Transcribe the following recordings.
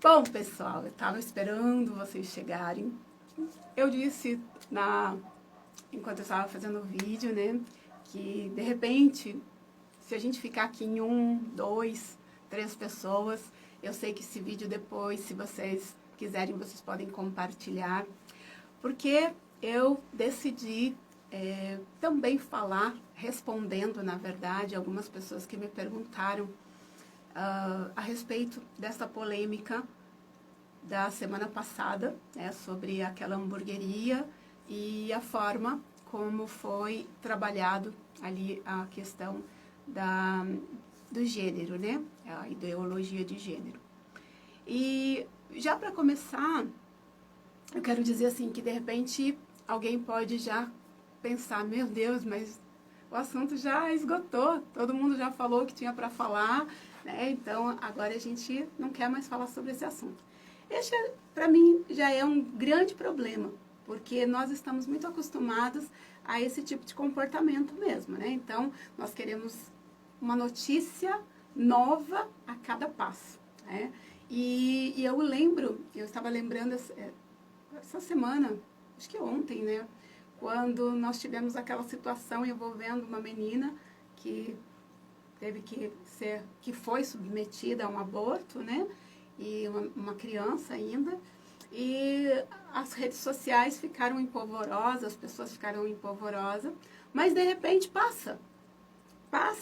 Bom, pessoal, eu estava esperando vocês chegarem. Eu disse enquanto eu estava fazendo o vídeo, né, que de repente, se a gente ficar aqui em 1, 2, 3 pessoas, eu sei que esse vídeo depois, se vocês quiserem, vocês podem compartilhar, porque eu decidi também falar, respondendo, na verdade, algumas pessoas que me perguntaram a respeito dessa polêmica da semana passada, né, sobre aquela hamburgueria e a forma como foi trabalhado ali a questão do gênero, né, a ideologia de gênero. E já para começar, eu quero dizer assim que de repente alguém pode já pensar, meu Deus, mas o assunto já esgotou, todo mundo já falou o que tinha para falar, né? Então agora a gente não quer mais falar sobre esse assunto. Esse, para mim, já é um grande problema, porque nós estamos muito acostumados a esse tipo de comportamento mesmo, né? Então, nós queremos uma notícia nova a cada passo, né? E eu estava lembrando essa semana, acho que ontem, né? Quando nós tivemos aquela situação envolvendo uma menina que foi submetida a um aborto, né? E uma criança ainda, e as redes sociais ficaram empolvorosas, as pessoas ficaram empolvorosas, mas de repente passa,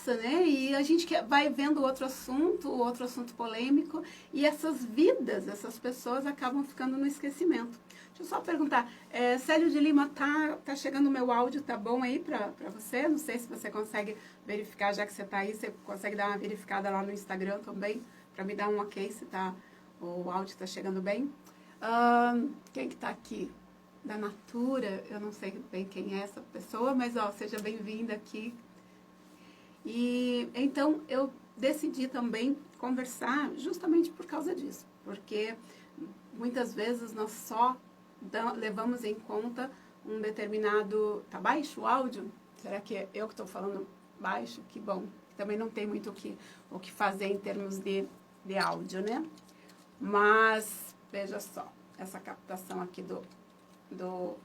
né? E a gente vai vendo outro assunto polêmico, e essas vidas, essas pessoas acabam ficando no esquecimento. Deixa eu só perguntar, Célio de Lima, tá chegando o meu áudio, tá bom aí pra você? Não sei se você consegue verificar, já que você tá aí, você consegue dar uma verificada lá no Instagram também, para me dar um ok se o áudio está chegando bem. Quem que tá aqui? Da Natura, eu não sei bem quem é essa pessoa, mas ó, seja bem-vinda aqui. E então eu decidi também conversar justamente por causa disso, porque muitas vezes nós só levamos em conta um determinado... Tá baixo o áudio? Será que é eu que estou falando baixo? Que bom. Também não tem muito o que fazer em termos de áudio, né? Mas, veja só, essa captação aqui do...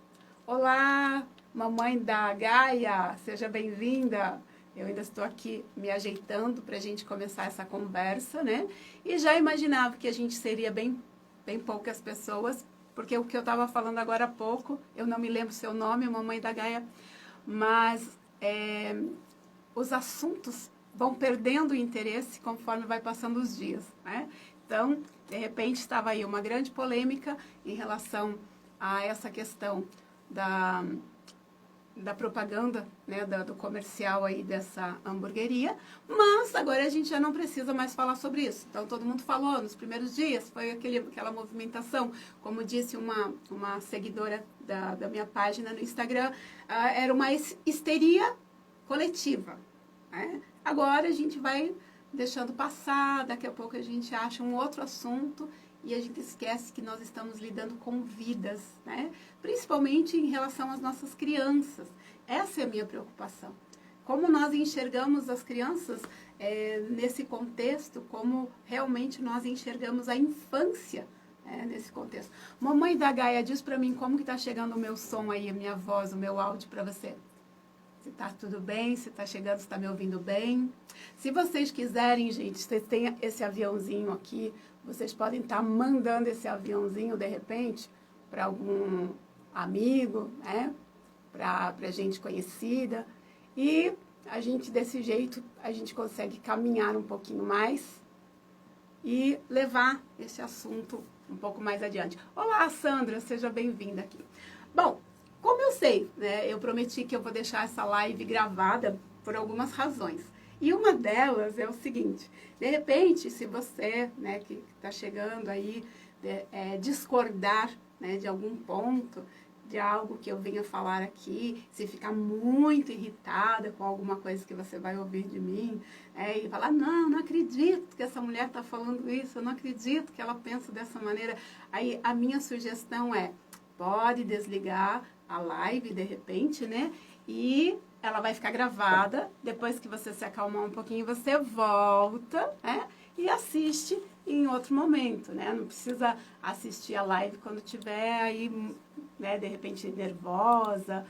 Olá, mamãe da Gaia, seja bem-vinda. Eu ainda estou aqui me ajeitando para a gente começar essa conversa, né? E já imaginava que a gente seria bem poucas pessoas, porque o que eu estava falando agora há pouco, eu não me lembro seu nome, mamãe da Gaia, mas os assuntos vão perdendo o interesse conforme vai passando os dias, né? Então, de repente, estava aí uma grande polêmica em relação a essa questão da propaganda, né, do comercial aí dessa hamburgueria, mas agora a gente já não precisa mais falar sobre isso. Então, todo mundo falou, nos primeiros dias, foi aquela movimentação, como disse uma seguidora da minha página no Instagram, era uma histeria coletiva, né? Agora a gente vai deixando passar, daqui a pouco a gente acha um outro assunto e a gente esquece que nós estamos lidando com vidas, né? Principalmente em relação às nossas crianças. Essa é a minha preocupação. Como nós enxergamos as crianças nesse contexto, como realmente nós enxergamos a infância nesse contexto. Mamãe da Gaia, diz pra mim como que tá chegando o meu som aí, a minha voz, o meu áudio pra você. Se tá tudo bem, se tá chegando, se tá me ouvindo bem. Se vocês quiserem, gente, vocês têm esse aviãozinho aqui, vocês podem estar mandando esse aviãozinho, de repente, para algum amigo, né? Para gente conhecida. E a gente, desse jeito, a gente consegue caminhar um pouquinho mais e levar esse assunto um pouco mais adiante. Olá, Sandra, seja bem-vinda aqui. Bom, como eu sei, né, eu prometi que eu vou deixar essa live gravada por algumas razões. E uma delas é o seguinte, de repente, se você, né, que está chegando aí, discordar, né, de algum ponto, de algo que eu venha falar aqui, se ficar muito irritada com alguma coisa que você vai ouvir de mim, e falar, não acredito que essa mulher está falando isso, eu não acredito que ela pensa dessa maneira. Aí a minha sugestão pode desligar a live de repente, né? E ela vai ficar gravada. Depois que você se acalmar um pouquinho, você volta, né? E assiste em outro momento, né? Não precisa assistir a live quando tiver aí, né, de repente nervosa,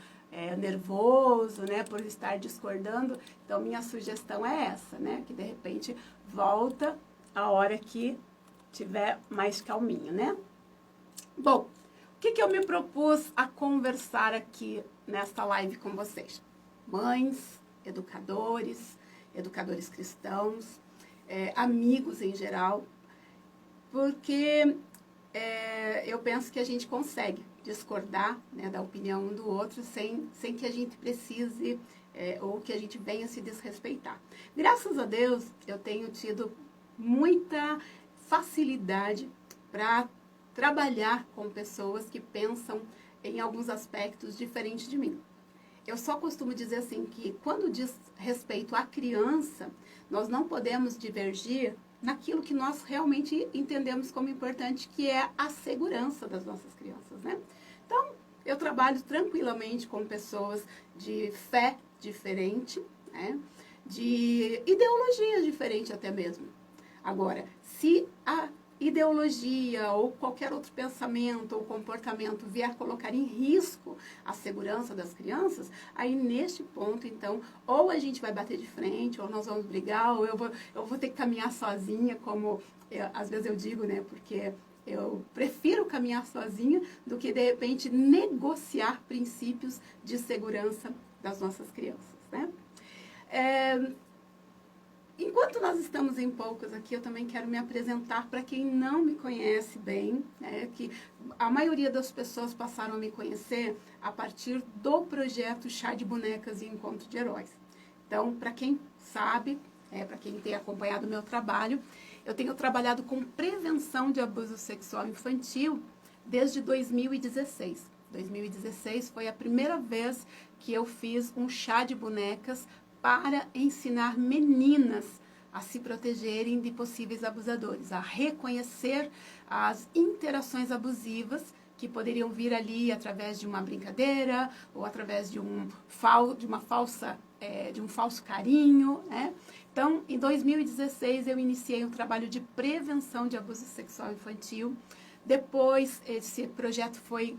nervoso, né, por estar discordando. Então, minha sugestão é essa, né, que de repente volta a hora que tiver mais calminho, né? Bom, o que eu me propus a conversar aqui nesta live com vocês? Mães, educadores, educadores cristãos, amigos em geral, porque eu penso que a gente consegue discordar, né, da opinião um do outro sem que a gente precise ou que a gente venha se desrespeitar. Graças a Deus, eu tenho tido muita facilidade para trabalhar com pessoas que pensam em alguns aspectos diferentes de mim. Eu só costumo dizer assim que quando diz respeito à criança, nós não podemos divergir naquilo que nós realmente entendemos como importante, que é a segurança das nossas crianças, né? Então, eu trabalho tranquilamente com pessoas de fé diferente, né? De ideologia diferente até mesmo. Agora, se a ideologia ou qualquer outro pensamento ou comportamento vier colocar em risco a segurança das crianças, aí neste ponto, então, ou a gente vai bater de frente, ou nós vamos brigar, ou eu vou ter que caminhar sozinha, como às vezes eu digo, né, porque eu prefiro caminhar sozinha do que, de repente, negociar princípios de segurança das nossas crianças, né? Enquanto nós estamos em poucos aqui, eu também quero me apresentar para quem não me conhece bem, né, que a maioria das pessoas passaram a me conhecer a partir do projeto Chá de Bonecas e Encontro de Heróis. Então, para quem sabe, para quem tem acompanhado o meu trabalho, eu tenho trabalhado com prevenção de abuso sexual infantil desde 2016. 2016 foi a primeira vez que eu fiz um chá de bonecas para ensinar meninas a se protegerem de possíveis abusadores, a reconhecer as interações abusivas que poderiam vir ali através de uma brincadeira ou através de um falso carinho, né? Então, em 2016, eu iniciei um trabalho de prevenção de abuso sexual infantil. Depois, esse projeto foi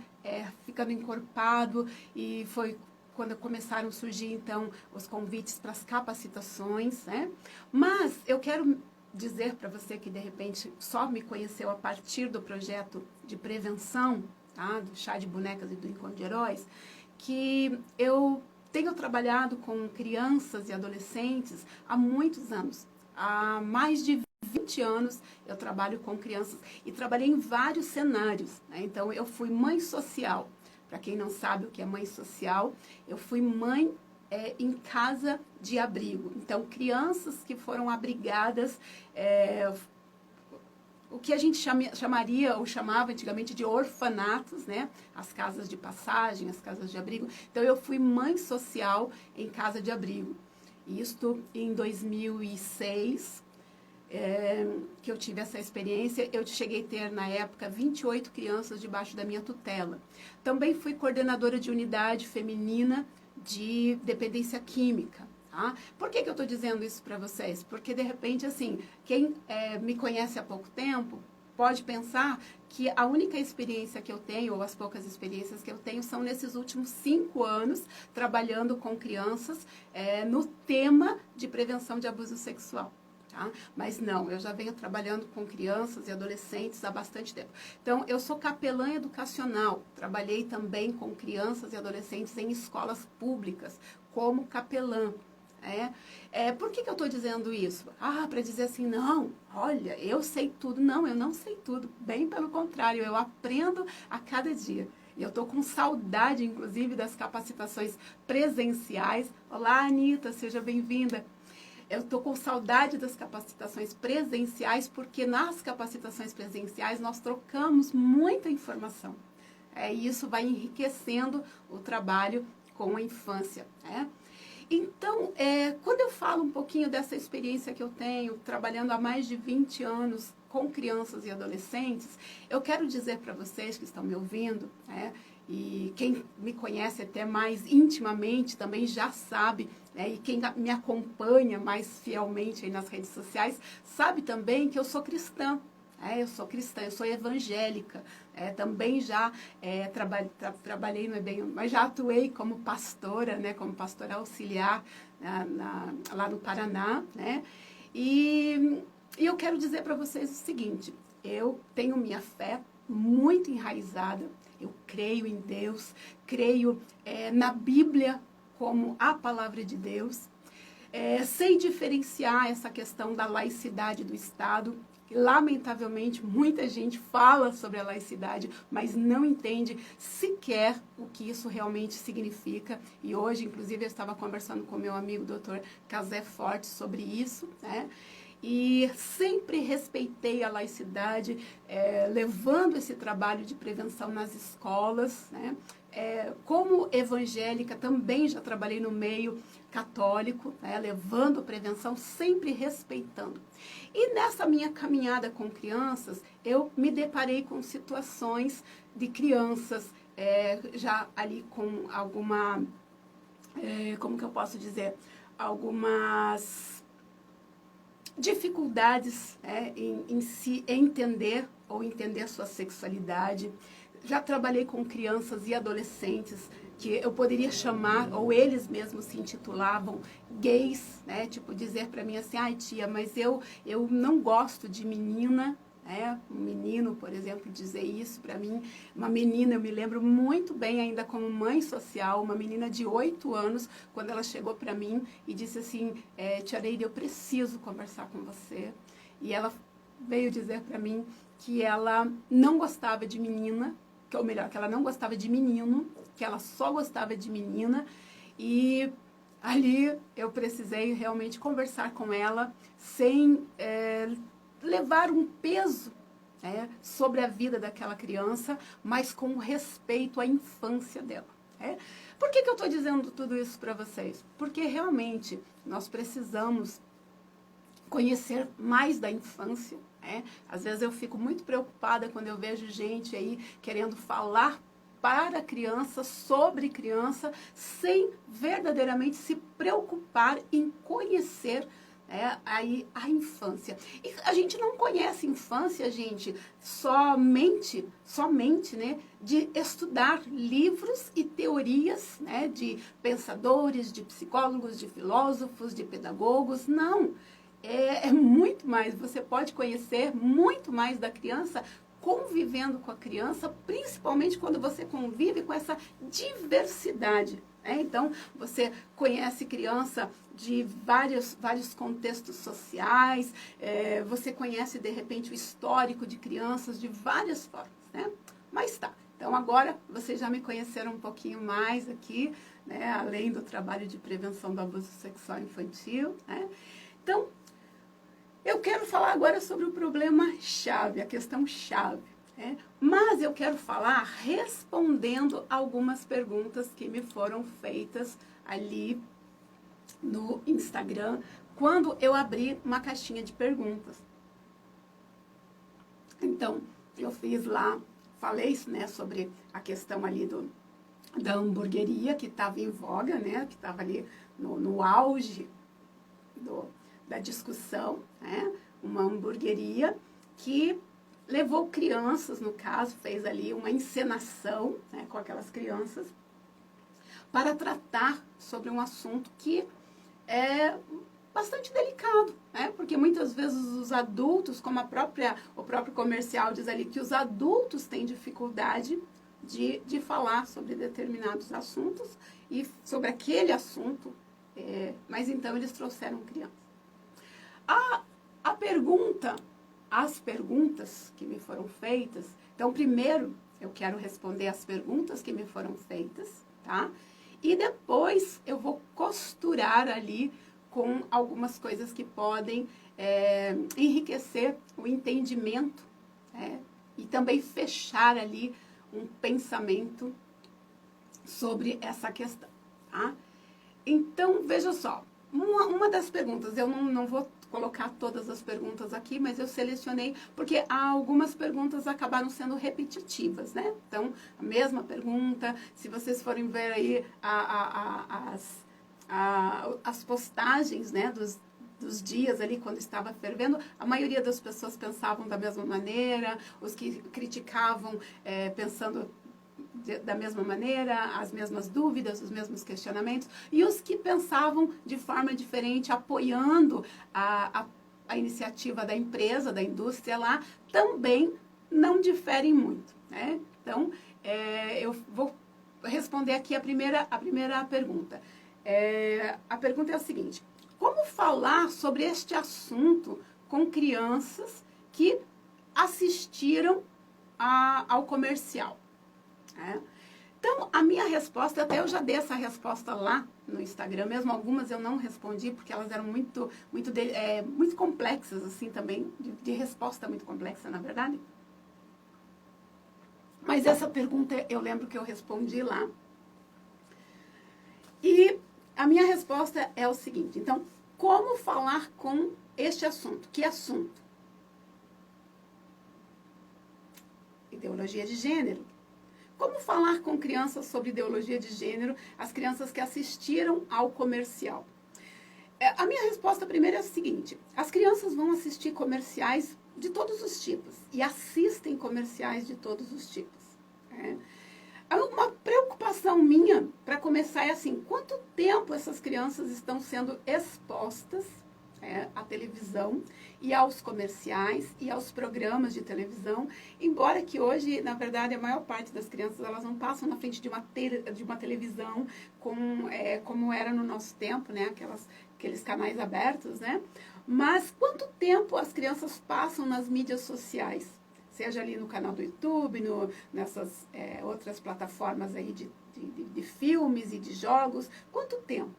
ficando encorpado e foi quando começaram a surgir, então, os convites para as capacitações, né? Mas eu quero dizer para você que, de repente, só me conheceu a partir do projeto de prevenção, tá? Do Chá de Bonecas e do Encontro de Heróis, que eu tenho trabalhado com crianças e adolescentes há muitos anos. Há mais de 20 anos eu trabalho com crianças e trabalhei em vários cenários, né? Então, eu fui mãe social. Para quem não sabe o que é mãe social, eu fui mãe em casa de abrigo. Então, crianças que foram abrigadas, o que a gente chamaria ou chamava antigamente de orfanatos, né? As casas de passagem, as casas de abrigo. Então, eu fui mãe social em casa de abrigo. Isto em 2006, que eu tive essa experiência. Eu cheguei a ter, na época, 28 crianças debaixo da minha tutela. Também fui coordenadora de unidade feminina de dependência química. Tá? Por que eu estou dizendo isso para vocês? Porque, de repente, assim, quem me conhece há pouco tempo pode pensar que a única experiência que eu tenho, ou as poucas experiências que eu tenho, são nesses últimos 5 anos trabalhando com crianças no tema de prevenção de abuso sexual. Tá? Mas não, eu já venho trabalhando com crianças e adolescentes há bastante tempo. Então, eu sou capelã educacional, trabalhei também com crianças e adolescentes em escolas públicas, como capelã. Por que eu estou dizendo isso? Para dizer assim, não, olha, eu sei tudo. Não, eu não sei tudo, bem pelo contrário, eu aprendo a cada dia. E eu estou com saudade, inclusive, das capacitações presenciais. Olá, Anitta, seja bem-vinda. Eu estou com saudade das capacitações presenciais, porque nas capacitações presenciais nós trocamos muita informação. E isso vai enriquecendo o trabalho com a infância. Então, quando eu falo um pouquinho dessa experiência que eu tenho, trabalhando há mais de 20 anos com crianças e adolescentes, eu quero dizer para vocês que estão me ouvindo, e quem me conhece até mais intimamente também já sabe, e quem me acompanha mais fielmente aí nas redes sociais, sabe também que eu sou cristã. Eu sou cristã, eu sou evangélica. Também já trabalhei, não é bem, mas já atuei como pastora, né, como pastora auxiliar lá no Paraná, né? E eu quero dizer para vocês o seguinte: eu tenho minha fé muito enraizada, eu creio em Deus, creio na Bíblia como a palavra de Deus, sei diferenciar essa questão da laicidade do Estado. Lamentavelmente, muita gente fala sobre a laicidade, mas não entende sequer o que isso realmente significa. E hoje, inclusive, eu estava conversando com meu amigo Dr. Casé Forte sobre isso, né? E sempre respeitei a laicidade, levando esse trabalho de prevenção nas escolas, né? Como evangélica, também já trabalhei no meio católico, né? Levando prevenção, sempre respeitando. E nessa minha caminhada com crianças, eu me deparei com situações de crianças já ali com alguma, como que eu posso dizer, algumas dificuldades em se entender ou entender sua sexualidade. Já trabalhei com crianças e adolescentes que eu poderia chamar, ou eles mesmos se intitulavam gays, né? Tipo, dizer para mim assim: ai tia, mas eu não gosto de menina. Um menino, por exemplo, dizer isso para mim. Uma menina, eu me lembro muito bem ainda como mãe social, uma menina de 8 anos, quando ela chegou para mim e disse assim: tia Neide, eu preciso conversar com você. E ela veio dizer para mim que ela não gostava de menina, ou melhor, que ela não gostava de menino, que ela só gostava de menina. E ali eu precisei realmente conversar com ela sem levar um peso sobre a vida daquela criança, mas com respeito à infância dela. Por que eu estou dizendo tudo isso para vocês? Porque realmente nós precisamos conhecer mais da infância. Às vezes eu fico muito preocupada quando eu vejo gente aí querendo falar para a criança, sobre criança, sem verdadeiramente se preocupar em conhecer aí a infância. E a gente não conhece infância, gente, somente, né, de estudar livros e teorias, né, de pensadores, de psicólogos, de filósofos, de pedagogos. Não. É muito mais. Você pode conhecer muito mais da criança convivendo com a criança, principalmente quando você convive com essa diversidade. Então, você conhece criança de vários contextos sociais, você conhece, de repente, o histórico de crianças de várias formas, né? Mas tá, então agora vocês já me conheceram um pouquinho mais aqui, né? Além do trabalho de prevenção do abuso sexual infantil, né? Então, eu quero falar agora sobre o problema-chave, a questão-chave. Mas eu quero falar respondendo algumas perguntas que me foram feitas ali no Instagram, quando eu abri uma caixinha de perguntas. Então, eu fiz lá, falei né, sobre a questão ali da hamburgueria, que estava em voga, né, que estava ali no auge da discussão, né, uma hamburgueria que levou crianças, no caso, fez ali uma encenação, né, com aquelas crianças, para tratar sobre um assunto que é bastante delicado, né, porque muitas vezes os adultos, como o próprio comercial diz ali, que os adultos têm dificuldade de falar sobre determinados assuntos e sobre aquele assunto, mas então eles trouxeram crianças. As perguntas que me foram feitas, então primeiro eu quero responder as perguntas que me foram feitas, tá? E depois eu vou costurar ali com algumas coisas que podem enriquecer o entendimento, e também fechar ali um pensamento sobre essa questão, tá? Então, veja só, uma das perguntas, eu não vou colocar todas as perguntas aqui, mas eu selecionei, porque algumas perguntas acabaram sendo repetitivas, né? Então, a mesma pergunta, se vocês forem ver aí as postagens, né, dos dias ali, quando estava fervendo, a maioria das pessoas pensavam da mesma maneira, os que criticavam pensando da mesma maneira, as mesmas dúvidas, os mesmos questionamentos, e os que pensavam de forma diferente, apoiando a iniciativa da empresa, da indústria lá, também não diferem muito, né? Então, eu vou responder aqui a primeira pergunta. A pergunta é a seguinte: como falar sobre este assunto com crianças que assistiram ao comercial? Então, a minha resposta, até eu já dei essa resposta lá no Instagram, mesmo algumas eu não respondi, porque elas eram muito complexas, assim, também, de resposta muito complexa, na verdade. Mas essa pergunta eu lembro que eu respondi lá. E a minha resposta é o seguinte: então, como falar com este assunto? Que assunto? Ideologia de gênero. Como falar com crianças sobre ideologia de gênero, as crianças que assistiram ao comercial? A minha resposta primeiro é a seguinte: as crianças vão assistir comerciais de todos os tipos e assistem comerciais de todos os tipos. Uma preocupação minha, para começar, é assim: quanto tempo essas crianças estão sendo expostas à televisão e aos comerciais e aos programas de televisão, embora que hoje, na verdade, a maior parte das crianças, elas não passam na frente de uma televisão como era no nosso tempo, né? Aqueles canais abertos, né? Mas quanto tempo as crianças passam nas mídias sociais? Seja ali no canal do YouTube, nessas outras plataformas aí de filmes e de jogos. Quanto tempo?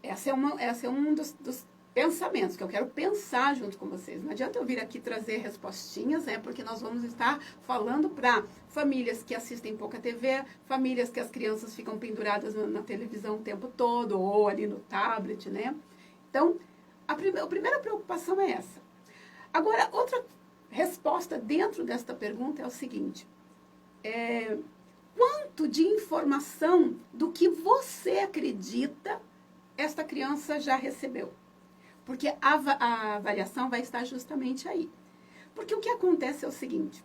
Esse é um dos pensamentos que eu quero pensar junto com vocês. Não adianta eu vir aqui trazer respostinhas, porque nós vamos estar falando para famílias que assistem pouca TV, famílias que as crianças ficam penduradas na televisão o tempo todo, ou ali no tablet, né? Então, a primeira preocupação é essa. Agora, outra resposta dentro desta pergunta é o seguinte: quanto de informação do que você acredita esta criança já recebeu? Porque a avaliação vai estar justamente aí. Porque o que acontece é o seguinte: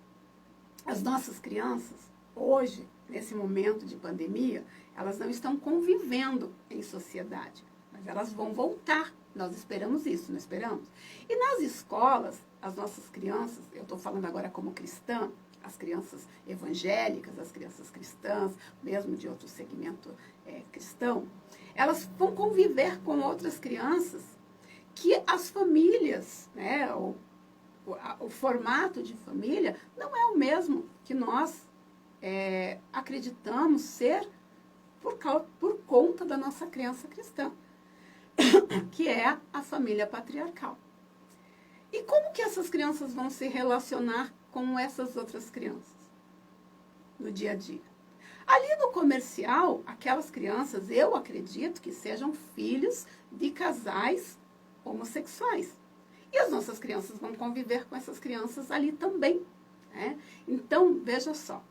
as nossas crianças, hoje, nesse momento de pandemia, elas não estão convivendo em sociedade, mas elas vão voltar. Nós esperamos isso, não esperamos? E nas escolas, as nossas crianças, eu estou falando agora como cristã, as crianças evangélicas, as crianças cristãs, mesmo de outro segmento cristão, elas vão conviver com outras crianças que as famílias, o formato de família não é o mesmo que nós acreditamos ser por conta da nossa crença cristã, que é a família patriarcal. E como que essas crianças vão se relacionar com essas outras crianças no dia a dia? Ali no comercial, aquelas crianças, eu acredito que sejam filhos de casais homossexuais. E as nossas crianças vão conviver com essas crianças ali também. Então, veja só.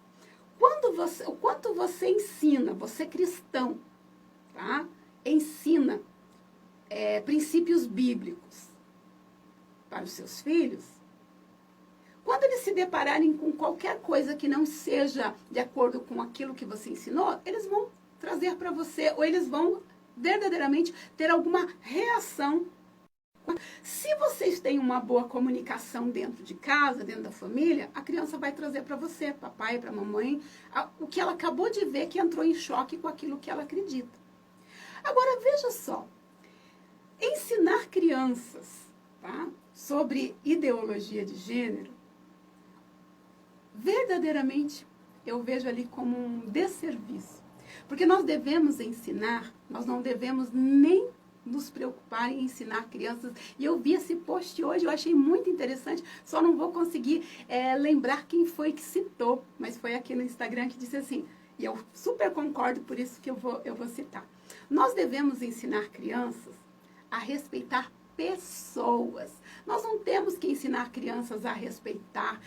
O quanto você ensina, você cristão, tá? Ensina princípios bíblicos para os seus filhos, quando eles se depararem com qualquer coisa que não seja de acordo com aquilo que você ensinou, eles vão trazer para você, ou eles vão verdadeiramente ter alguma reação. Se vocês têm uma boa comunicação dentro de casa, dentro da família, a criança vai trazer para você, papai, para mamãe, o que ela acabou de ver, que entrou em choque com aquilo que ela acredita. Agora, veja só, ensinar crianças, tá, sobre ideologia de gênero, verdadeiramente eu vejo ali como um desserviço. Porque nós devemos ensinar, nós não devemos nem nos preocupar em ensinar crianças. E eu vi esse post hoje, eu achei muito interessante, só não vou conseguir lembrar quem foi que citou, mas foi aqui no Instagram que disse assim, e eu super concordo, por isso que eu vou citar. Nós devemos ensinar crianças a respeitar pessoas. Nós não temos que ensinar crianças a respeitar,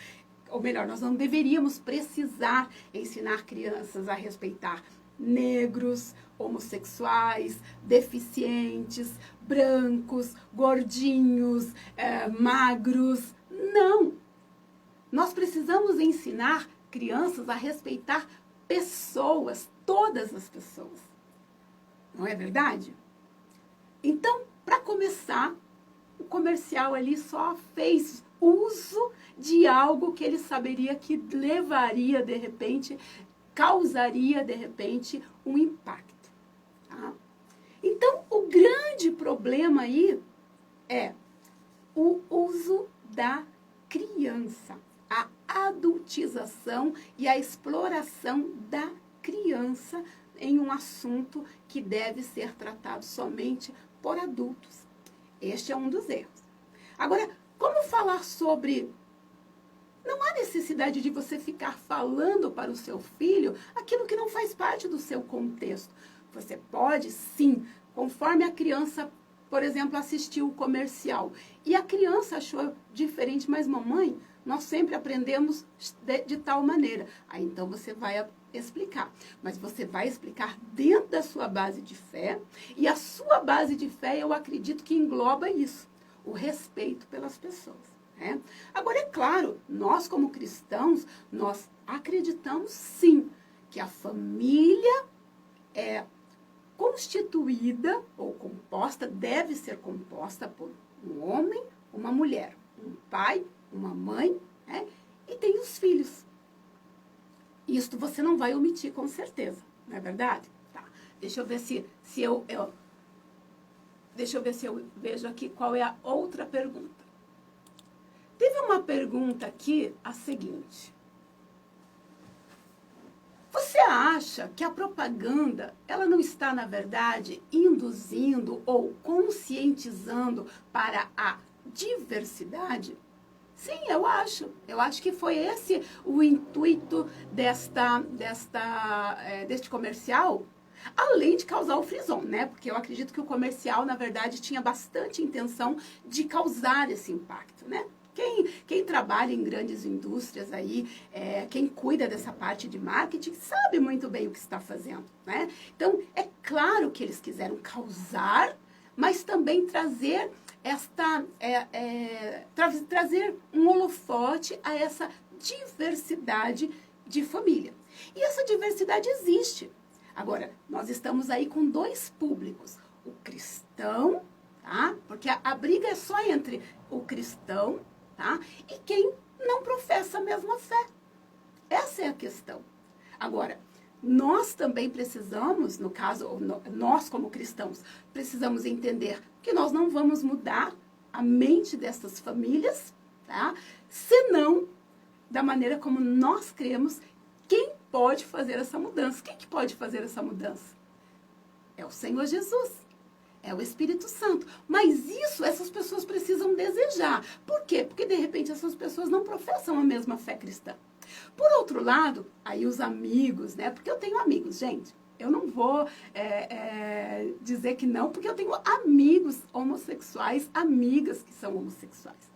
ou melhor, nós não deveríamos precisar ensinar crianças a respeitar negros, homossexuais, deficientes, brancos, gordinhos, magros. Não! Nós precisamos ensinar crianças a respeitar pessoas, todas as pessoas. Não é verdade? Então, para começar, o comercial ali só fez uso de algo que ele saberia que levaria, de repente, causaria, de repente, um impacto. Tá? Então, o grande problema aí é o uso da criança, a adultização e a exploração da criança em um assunto que deve ser tratado somente por adultos. Este é um dos erros. Agora, como falar sobre... Não há necessidade de você ficar falando para o seu filho aquilo que não faz parte do seu contexto. Você pode, sim, conforme a criança, por exemplo, assistiu o comercial e a criança achou diferente, mas mamãe, nós sempre aprendemos de tal maneira. Aí então você vai explicar, mas você vai explicar dentro da sua base de fé, e a sua base de fé, eu acredito que engloba isso, o respeito pelas pessoas. Né? Agora, é claro, nós como cristãos, nós acreditamos sim que a família é constituída ou composta, deve ser composta por um homem, uma mulher, um pai, uma mãe, né? E tem os filhos. Isto você não vai omitir com certeza, não é verdade? Tá. Deixa eu ver deixa eu ver se eu vejo aqui qual é a outra pergunta. Teve uma pergunta aqui, a seguinte. Você acha que a propaganda, ela não está, na verdade, induzindo ou conscientizando para a diversidade? Sim, eu acho. Eu acho que foi esse o intuito deste comercial, além de causar o frisson, né? Porque eu acredito que o comercial, na verdade, tinha bastante intenção de causar esse impacto, né? Quem trabalha em grandes indústrias aí, quem cuida dessa parte de marketing, sabe muito bem o que está fazendo, né? Então, é claro que eles quiseram causar, mas também trazer trazer um holofote a essa diversidade de família. E essa diversidade existe. Agora, nós estamos aí com dois públicos, o cristão, tá? Porque a briga é só entre o cristão, tá? E quem não professa a mesma fé. Essa é a questão. Agora, nós também precisamos, no caso, nós como cristãos, precisamos entender que nós não vamos mudar a mente dessas famílias, tá? Senão, da maneira como nós cremos, quem pode fazer essa mudança? Quem que pode fazer essa mudança? É o Senhor Jesus. É o Espírito Santo. Mas isso, essas pessoas precisam desejar. Por quê? Porque, de repente, essas pessoas não professam a mesma fé cristã. Por outro lado, aí os amigos, né? Porque eu tenho amigos, gente. Eu não vou dizer que não, porque eu tenho amigos homossexuais, amigas que são homossexuais.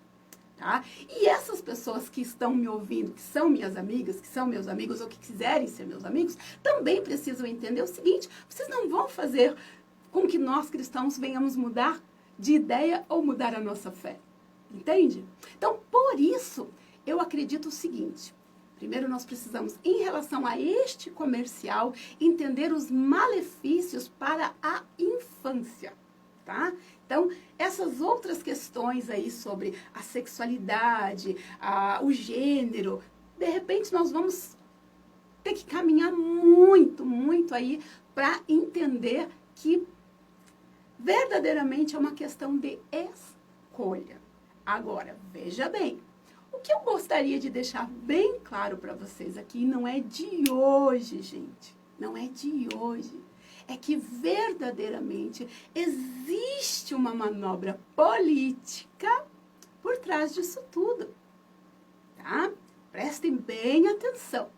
Tá? E essas pessoas que estão me ouvindo, que são minhas amigas, que são meus amigos, ou que quiserem ser meus amigos, também precisam entender o seguinte: vocês não vão fazer com que nós cristãos venhamos mudar de ideia ou mudar a nossa fé. Entende? Então, por isso, eu acredito o seguinte. Primeiro, nós precisamos, em relação a este comercial, entender os malefícios para a infância, tá? Então, essas outras questões aí sobre a sexualidade, o gênero, de repente nós vamos ter que caminhar muito, muito aí para entender que verdadeiramente é uma questão de escolha. Agora, veja bem, o que eu gostaria de deixar bem claro para vocês aqui não é de hoje, gente. Não é de hoje. É que verdadeiramente existe uma manobra política por trás disso tudo. Tá? Prestem bem atenção.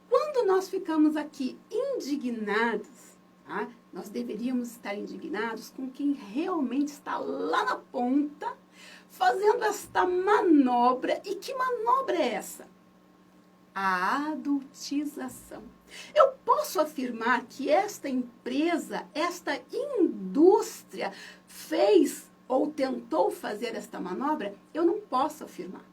Quando nós ficamos aqui indignados, tá? Nós deveríamos estar indignados com quem realmente está lá na ponta, fazendo esta manobra. E que manobra é essa? A adultização. Eu posso afirmar que esta empresa, esta indústria fez ou tentou fazer esta manobra? Eu não posso afirmar.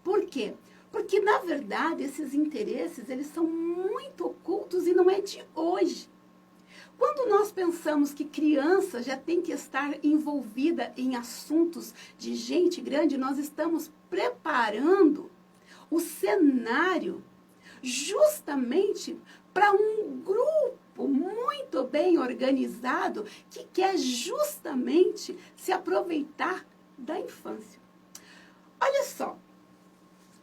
Por quê? Porque, na verdade, esses interesses, eles são muito ocultos e não é de hoje. Quando nós pensamos que criança já tem que estar envolvida em assuntos de gente grande, nós estamos preparando o cenário justamente para um grupo muito bem organizado que quer justamente se aproveitar da infância. Olha só,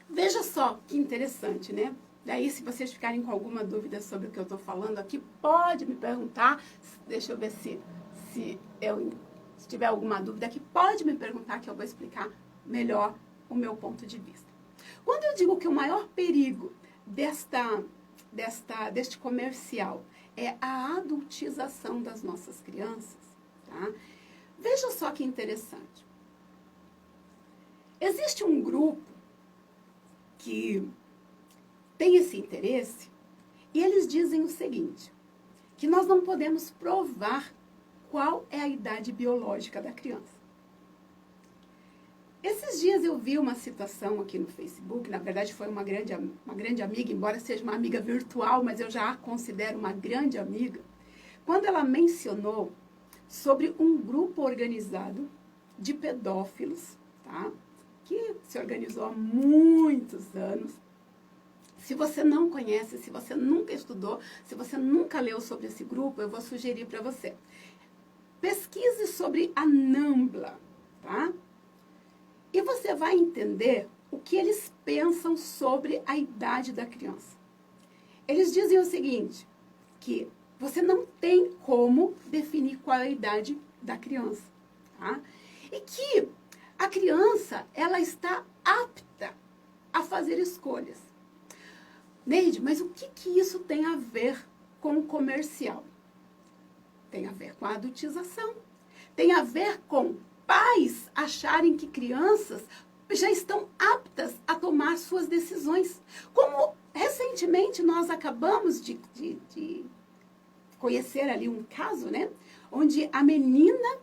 veja só que interessante, né? Daí, se vocês ficarem com alguma dúvida sobre o que eu estou falando aqui, pode me perguntar. Deixa eu ver se tiver alguma dúvida aqui, pode me perguntar que eu vou explicar melhor o meu ponto de vista. Quando eu digo que o maior perigo deste comercial é a adultização das nossas crianças, tá? Veja só que interessante. Existe um grupo que tem esse interesse e eles dizem o seguinte, que nós não podemos provar qual é a idade biológica da criança. Esses dias eu vi uma situação aqui no Facebook, na verdade foi uma grande amiga, embora seja uma amiga virtual, mas eu já a considero uma grande amiga, quando ela mencionou sobre um grupo organizado de pedófilos, tá? Que se organizou há muitos anos. Se você não conhece, se você nunca estudou, se você nunca leu sobre esse grupo, eu vou sugerir para você. Pesquise sobre a NAMBLA, tá? E você vai entender o que eles pensam sobre a idade da criança. Eles dizem o seguinte, que você não tem como definir qual é a idade da criança, tá? E que a criança, ela está apta a fazer escolhas. Neide, mas o que isso tem a ver com o comercial? Tem a ver com a adultização. Tem a ver com pais acharem que crianças já estão aptas a tomar suas decisões. Como recentemente nós acabamos de conhecer ali um caso, né? Onde a menina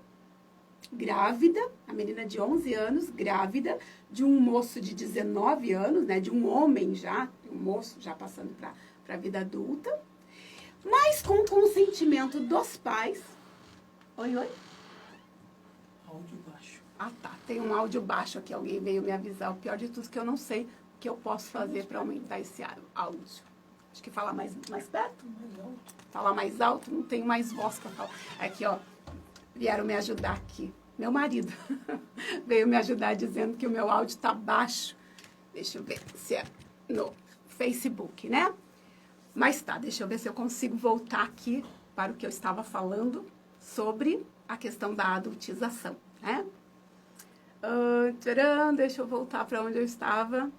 grávida, a menina de 11 anos, grávida de um moço de 19 anos, né? De um homem já, um moço já passando para a vida adulta, mas com o consentimento dos pais. Oi, oi? Áudio baixo. Ah, tá. Tem um áudio baixo aqui. Alguém veio me avisar. O pior de tudo é que eu não sei o que eu posso fazer para aumentar esse áudio. Acho que falar mais perto? Mais alto. Falar mais alto? Não tenho mais voz para falar. Aqui, ó. Vieram me ajudar aqui. Meu marido veio me ajudar dizendo que o meu áudio está baixo. Deixa eu ver se é no Facebook, né? Mas tá, deixa eu ver se eu consigo voltar aqui para o que eu estava falando sobre a questão da adultização, né? Deixa eu voltar para onde eu estava.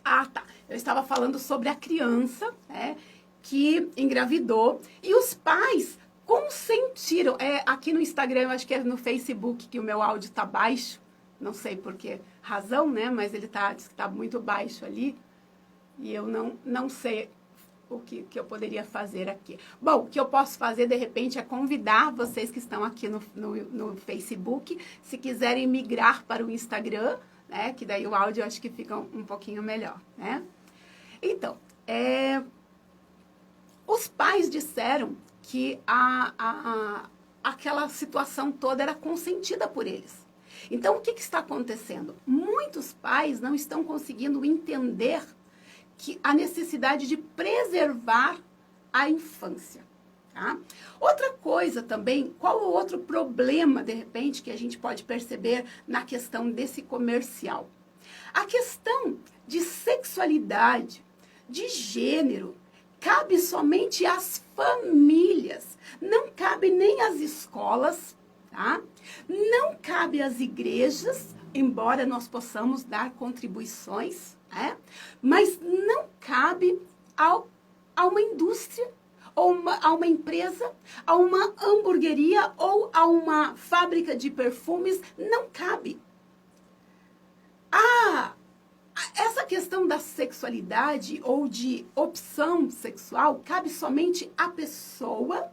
Ah, tá. Eu estava falando sobre a criança, né, que engravidou e os pais consentiram. Aqui no Instagram, eu acho que é no Facebook que o meu áudio está baixo. Não sei por que razão, né? Mas ele diz que está muito baixo ali. E eu não sei o que eu poderia fazer aqui. Bom, o que eu posso fazer, de repente, é convidar vocês que estão aqui no Facebook, se quiserem migrar para o Instagram, né? Que daí o áudio eu acho que fica um pouquinho melhor, né? Então, os pais disseram que aquela situação toda era consentida por eles. Então, o que está acontecendo? Muitos pais não estão conseguindo entender que a necessidade de preservar a infância. Tá? Outra coisa também, qual o outro problema, de repente, que a gente pode perceber na questão desse comercial? A questão de sexualidade, de gênero, cabe somente às famílias, não cabe nem às escolas, tá? Não cabe às igrejas, embora nós possamos dar contribuições, né? Mas não cabe a uma indústria, ou a uma empresa, a uma hamburgueria ou a uma fábrica de perfumes, não cabe. questão da sexualidade ou de opção sexual cabe somente à pessoa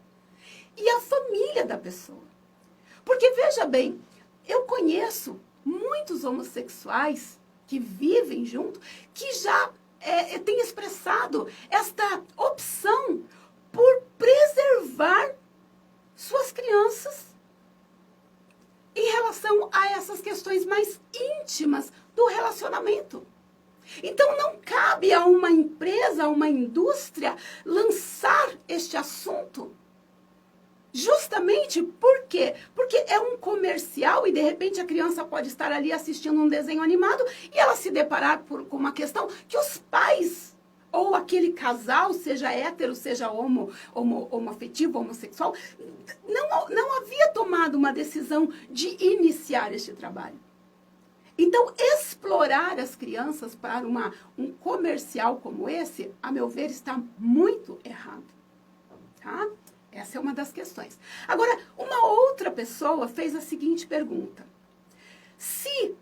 e à família da pessoa. Porque, veja bem, eu conheço muitos homossexuais que vivem junto, que já têm expressado esta opção por preservar suas crianças em relação a essas questões mais íntimas do relacionamento. Então, não cabe a uma empresa, a uma indústria, lançar este assunto. Justamente por quê? Porque é um comercial e, de repente, a criança pode estar ali assistindo um desenho animado e ela se deparar com uma questão que os pais ou aquele casal, seja hétero, seja homoafetivo, homossexual, não havia tomado uma decisão de iniciar este trabalho. Então, explorar as crianças para um comercial como esse, a meu ver, está muito errado. Tá? Essa é uma das questões. Agora, uma outra pessoa fez a seguinte pergunta. Se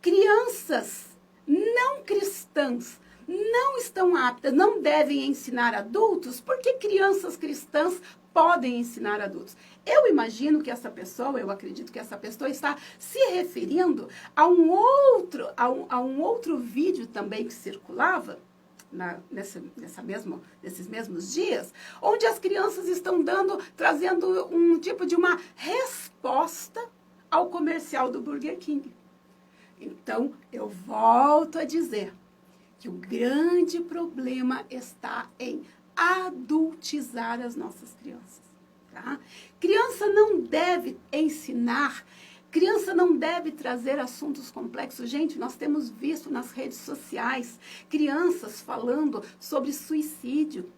crianças não cristãs não estão aptas, não devem ensinar adultos, por que crianças cristãs podem ensinar adultos? Eu imagino que essa pessoa, eu acredito que essa pessoa está se referindo a um outro vídeo também que circulava, nesses mesmos dias, onde as crianças estão trazendo um tipo de uma resposta ao comercial do Burger King. Então, eu volto a dizer que o grande problema está em adultizar as nossas crianças. Tá? Criança não deve ensinar, criança não deve trazer assuntos complexos. Gente, nós temos visto nas redes sociais crianças falando sobre suicídio,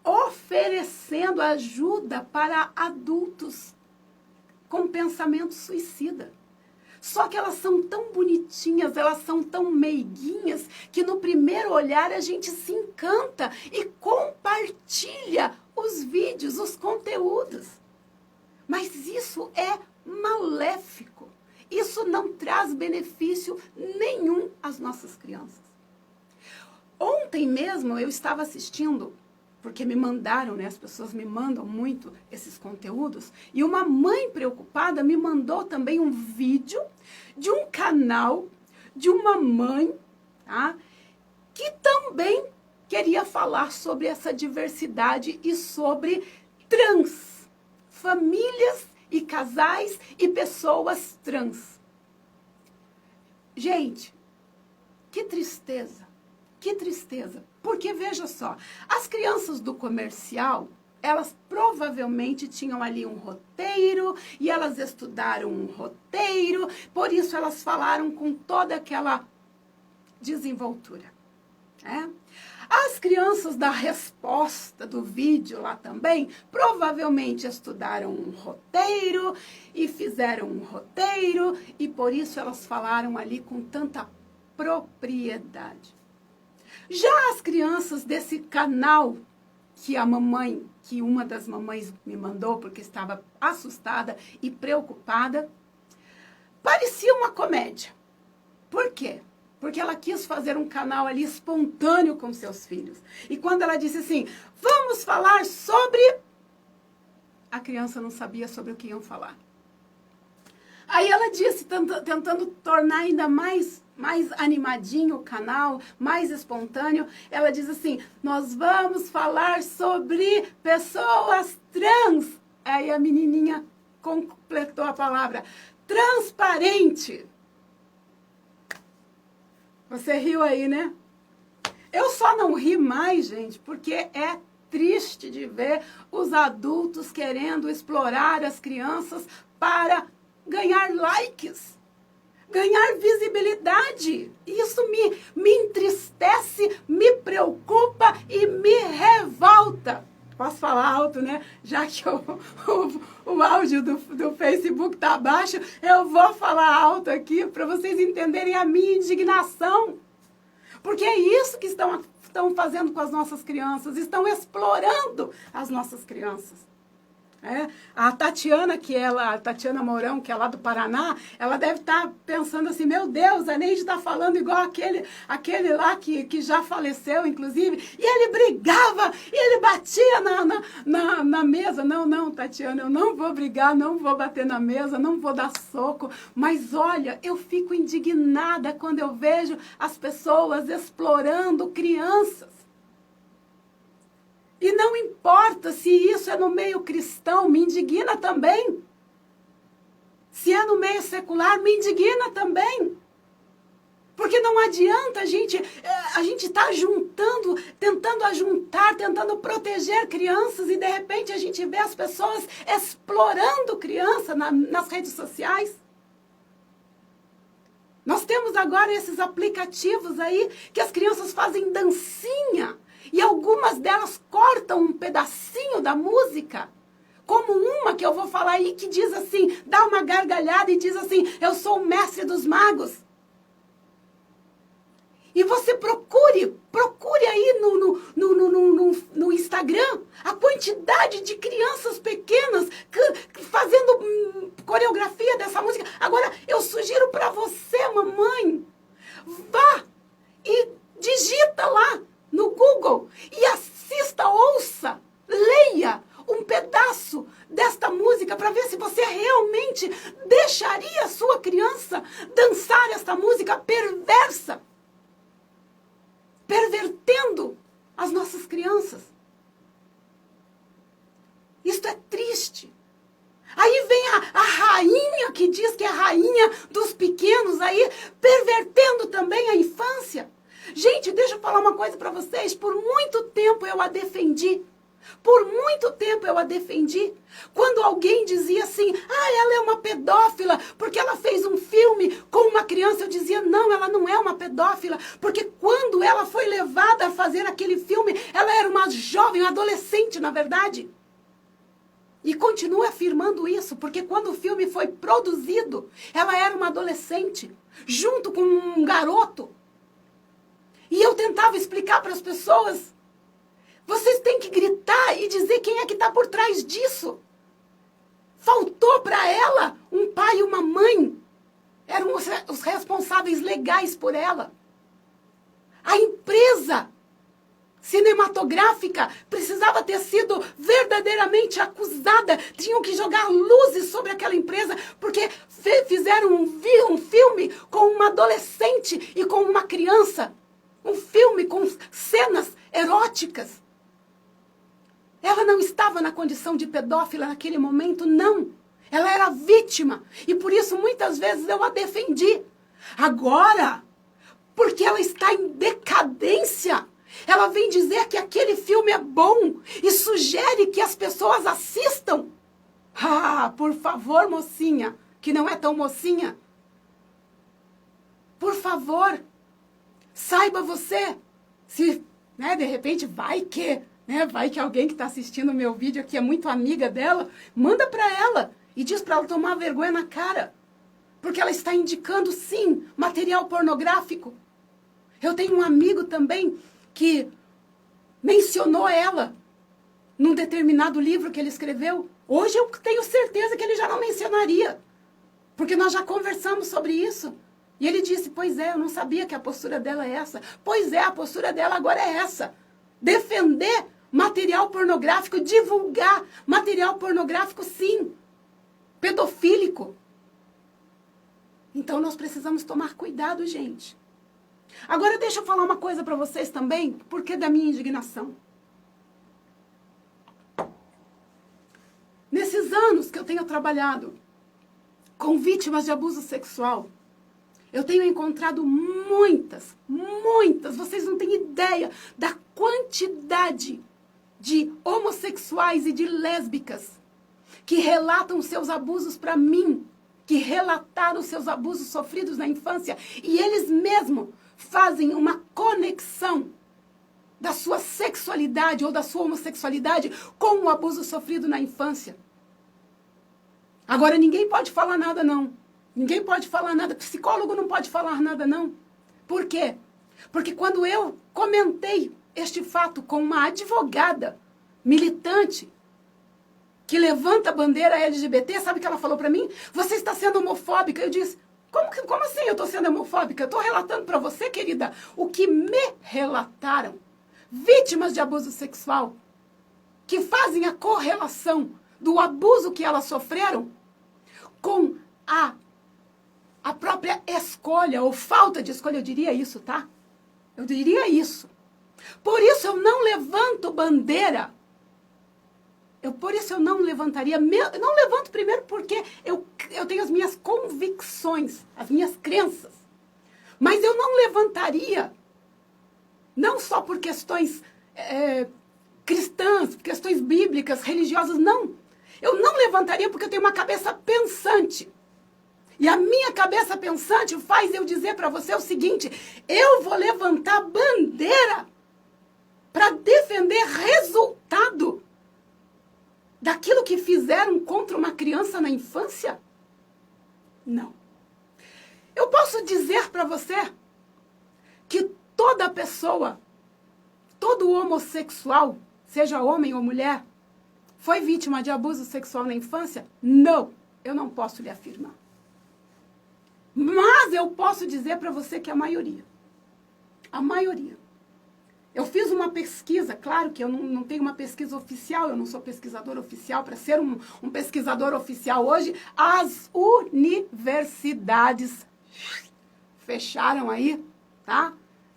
oferecendo ajuda para adultos com pensamento suicida. Só que elas são tão bonitinhas, elas são tão meiguinhas, que no primeiro olhar a gente se encanta e compartilha os vídeos, os conteúdos. Mas isso é maléfico. Isso não traz benefício nenhum às nossas crianças. Ontem mesmo eu estava assistindo, porque me mandaram, né? As pessoas me mandam muito esses conteúdos. E uma mãe preocupada me mandou também um vídeo de um canal de uma mãe, tá? Que também queria falar sobre essa diversidade e sobre trans, famílias e casais e pessoas trans. Gente, que tristeza, que tristeza. Porque, veja só, as crianças do comercial, elas provavelmente tinham ali um roteiro, e elas estudaram um roteiro, por isso elas falaram com toda aquela desenvoltura. Né? As crianças da resposta do vídeo lá também, provavelmente estudaram um roteiro, e fizeram um roteiro, e por isso elas falaram ali com tanta propriedade. Já as crianças desse canal que uma das mamães me mandou porque estava assustada e preocupada, parecia uma comédia. Por quê? Porque ela quis fazer um canal ali espontâneo com seus filhos. E quando ela disse assim, vamos falar sobre... A criança não sabia sobre o que iam falar. Aí ela disse, tentando tornar ainda mais animadinho o canal, mais espontâneo, ela diz assim, nós vamos falar sobre pessoas trans. Aí a menininha completou a palavra, transparente. Você riu aí, né? Eu só não ri mais, gente, porque é triste de ver os adultos querendo explorar as crianças para ganhar likes, ganhar visibilidade. Isso me entristece, me preocupa e me revolta. Posso falar alto, né? Já que o áudio do Facebook está baixo, eu vou falar alto aqui para vocês entenderem a minha indignação. Porque é isso que estão fazendo com as nossas crianças, estão explorando as nossas crianças. A Tatiana, a Tatiana Mourão, que é lá do Paraná, ela deve estar pensando assim, meu Deus, a Neide está falando igual aquele lá que já faleceu, inclusive, e ele brigava, e ele batia na mesa. Não, Tatiana, eu não vou brigar, não vou bater na mesa, não vou dar soco, mas olha, eu fico indignada quando eu vejo as pessoas explorando crianças. E não importa se isso é no meio cristão, me indigna também. Se é no meio secular, me indigna também. Porque não adianta a gente tá juntando, tentando ajuntar, tentando proteger crianças e de repente a gente vê as pessoas explorando criança nas redes sociais. Nós temos agora esses aplicativos aí que as crianças fazem dancinha. E algumas delas cortam um pedacinho da música, como uma que eu vou falar aí, que diz assim, dá uma gargalhada e diz assim, eu sou o mestre dos magos. E você procure aí no Instagram a quantidade de crianças pequenas fazendo coreografia dessa música. Agora, eu sugiro para você, mamãe, vá e digita lá no Google e assista, ouça, leia um pedaço desta música para ver se você realmente deixaria a sua criança dançar esta música perversa, pervertendo as nossas crianças. Isto é triste. Aí vem a rainha que diz que é a rainha dos pequenos aí, pervertendo também a infância. Gente, deixa eu falar uma coisa para vocês. Por muito tempo eu a defendi. Por muito tempo eu a defendi. Quando alguém dizia assim, ela é uma pedófila porque ela fez um filme com uma criança, eu dizia, não, ela não é uma pedófila, porque quando ela foi levada a fazer aquele filme, ela era uma jovem, uma adolescente, na verdade. E continuo afirmando isso, porque quando o filme foi produzido, ela era uma adolescente, junto com um garoto. E eu tentava explicar para as pessoas, vocês têm que gritar e dizer quem é que está por trás disso. Faltou para ela um pai e uma mãe. Eram os responsáveis legais por ela. A empresa cinematográfica precisava ter sido verdadeiramente acusada. Tinham que jogar luzes sobre aquela empresa, porque fizeram um filme com uma adolescente e com uma criança. Um filme com cenas eróticas. Ela não estava na condição de pedófila naquele momento, não. Ela era vítima. E por isso, muitas vezes, eu a defendi. Agora, porque ela está em decadência, ela vem dizer que aquele filme é bom e sugere que as pessoas assistam. Por favor, mocinha, que não é tão mocinha. Por favor, saiba você, se, de repente, vai que alguém que está assistindo o meu vídeo aqui é muito amiga dela, manda para ela e diz para ela tomar vergonha na cara. Porque ela está indicando, sim, material pornográfico. Eu tenho um amigo também que mencionou ela num determinado livro que ele escreveu. Hoje eu tenho certeza que ele já não mencionaria, porque nós já conversamos sobre isso. E ele disse, pois é, eu não sabia que a postura dela é essa. Pois é, a postura dela agora é essa. Defender material pornográfico, divulgar material pornográfico, sim. Pedofílico. Então nós precisamos tomar cuidado, gente. Agora deixa eu falar uma coisa para vocês também, porque da minha indignação. Nesses anos que eu tenho trabalhado com vítimas de abuso sexual, eu tenho encontrado muitas, vocês não têm ideia da quantidade de homossexuais e de lésbicas que relatam seus abusos para mim, que relataram seus abusos sofridos na infância, e eles mesmos fazem uma conexão da sua sexualidade ou da sua homossexualidade com o abuso sofrido na infância. Agora, ninguém pode falar nada, não. Ninguém pode falar nada. Psicólogo não pode falar nada, não. Por quê? Porque quando eu comentei este fato com uma advogada militante que levanta a bandeira LGBT, sabe o que ela falou para mim? Você está sendo homofóbica. Eu disse, como assim eu estou sendo homofóbica? Eu estou relatando para você, querida, o que me relataram. Vítimas de abuso sexual, que fazem a correlação do abuso que elas sofreram com a própria escolha, ou falta de escolha, eu diria isso, tá? Eu diria isso. Por isso eu não levanto bandeira. Por isso eu não levantaria, eu não levanto primeiro porque eu tenho as minhas convicções, as minhas crenças. Mas eu não levantaria, não só por questões cristãs, questões bíblicas, religiosas, não. Eu não levantaria porque eu tenho uma cabeça pensante. E a minha cabeça pensante faz eu dizer para você o seguinte, eu vou levantar bandeira para defender resultado daquilo que fizeram contra uma criança na infância? Não. Eu posso dizer para você que toda pessoa, todo homossexual, seja homem ou mulher, foi vítima de abuso sexual na infância? Não, eu não posso lhe afirmar. Mas eu posso dizer para você que a maioria. Eu fiz uma pesquisa, claro que eu não tenho uma pesquisa oficial, eu não sou pesquisador oficial. Para ser um pesquisador oficial hoje, as universidades fecharam aí, tá?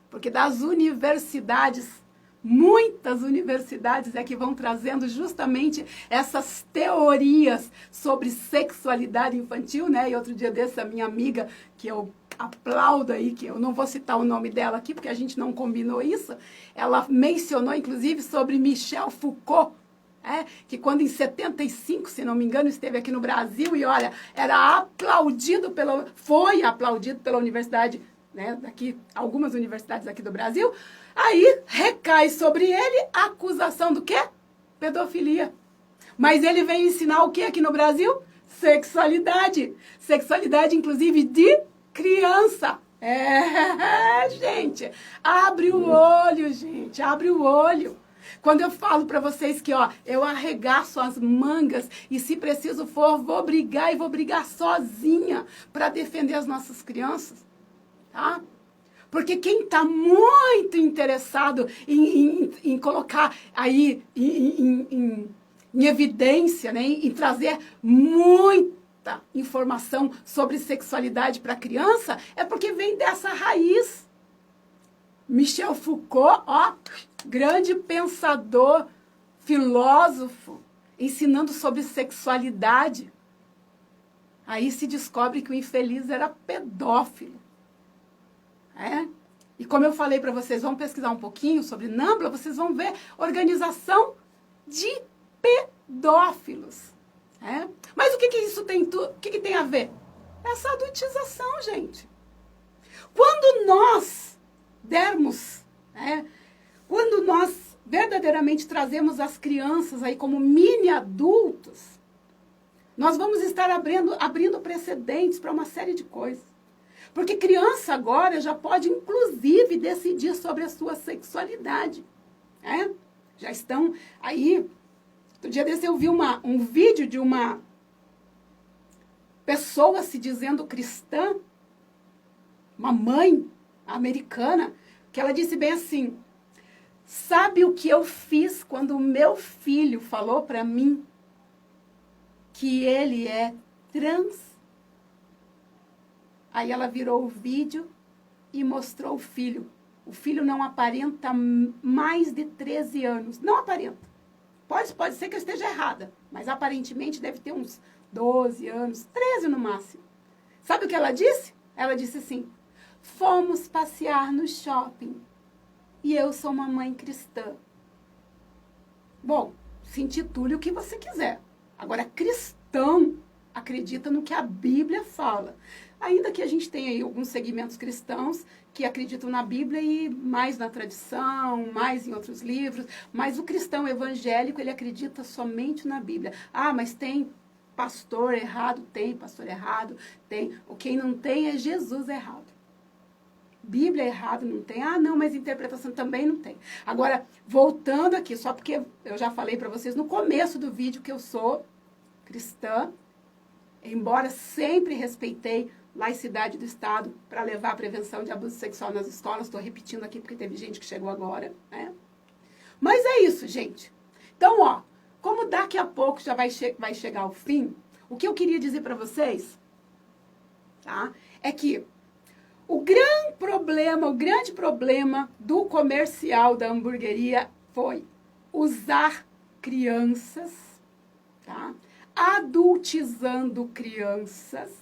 Porque das universidades, muitas universidades é que vão trazendo justamente essas teorias sobre sexualidade infantil, né? E outro dia desse, a minha amiga, que eu aplaudo aí, que eu não vou citar o nome dela aqui, porque a gente não combinou isso, ela mencionou, inclusive, sobre Michel Foucault, que quando em 75, se não me engano, esteve aqui no Brasil e, olha, foi aplaudido pela universidade, né, daqui, algumas universidades aqui do Brasil, aí recai sobre ele a acusação do quê? Pedofilia. Mas ele veio ensinar o quê aqui no Brasil? Sexualidade. Sexualidade, inclusive, de criança. Gente, abre o olho, gente, abre o olho. Quando eu falo para vocês que, eu arregaço as mangas e se preciso for, vou brigar sozinha para defender as nossas crianças, tá? Porque quem está muito interessado em colocar aí em evidência, né, em trazer muita informação sobre sexualidade para a criança, é porque vem dessa raiz. Michel Foucault, grande pensador, filósofo, ensinando sobre sexualidade. Aí se descobre que o infeliz era pedófilo. E como eu falei para vocês, vão pesquisar um pouquinho sobre NAMBLA, vocês vão ver organização de pedófilos. Mas o que isso tem, o que tem a ver? Essa adultização, gente. Quando nós quando nós verdadeiramente trazemos as crianças aí como mini adultos, nós vamos estar abrindo precedentes para uma série de coisas. Porque criança agora já pode, inclusive, decidir sobre a sua sexualidade. Já estão aí. Outro dia desse eu vi um vídeo de uma pessoa se dizendo cristã, uma mãe americana, que ela disse bem assim, sabe o que eu fiz quando o meu filho falou para mim que ele é trans? Aí ela virou o vídeo e mostrou o filho. O filho não aparenta mais de 13 anos. Não aparenta. Pode ser que eu esteja errada, mas aparentemente deve ter uns 12 anos, 13 no máximo. Sabe o que ela disse? Ela disse assim, fomos passear no shopping e eu sou uma mãe cristã. Bom, se intitule o que você quiser. Agora, cristão acredita no que a Bíblia fala. Ainda que a gente tenha aí alguns segmentos cristãos que acreditam na Bíblia e mais na tradição, mais em outros livros, mas o cristão evangélico, ele acredita somente na Bíblia. Mas tem pastor errado? Tem pastor errado, tem. O quem não tem é Jesus errado. Bíblia errado não tem. Ah, não, mas interpretação também não tem. Agora, voltando aqui, só porque eu já falei para vocês no começo do vídeo que eu sou cristã, embora sempre respeitei laicidade do Estado para levar a prevenção de abuso sexual nas escolas. Estou repetindo aqui porque teve gente que chegou agora, né? Mas é isso, gente. Então, ó, como daqui a pouco já vai chegar ao fim, o que eu queria dizer para vocês, tá? É que o grande problema do comercial da hamburgueria foi usar crianças, tá? Adultizando crianças,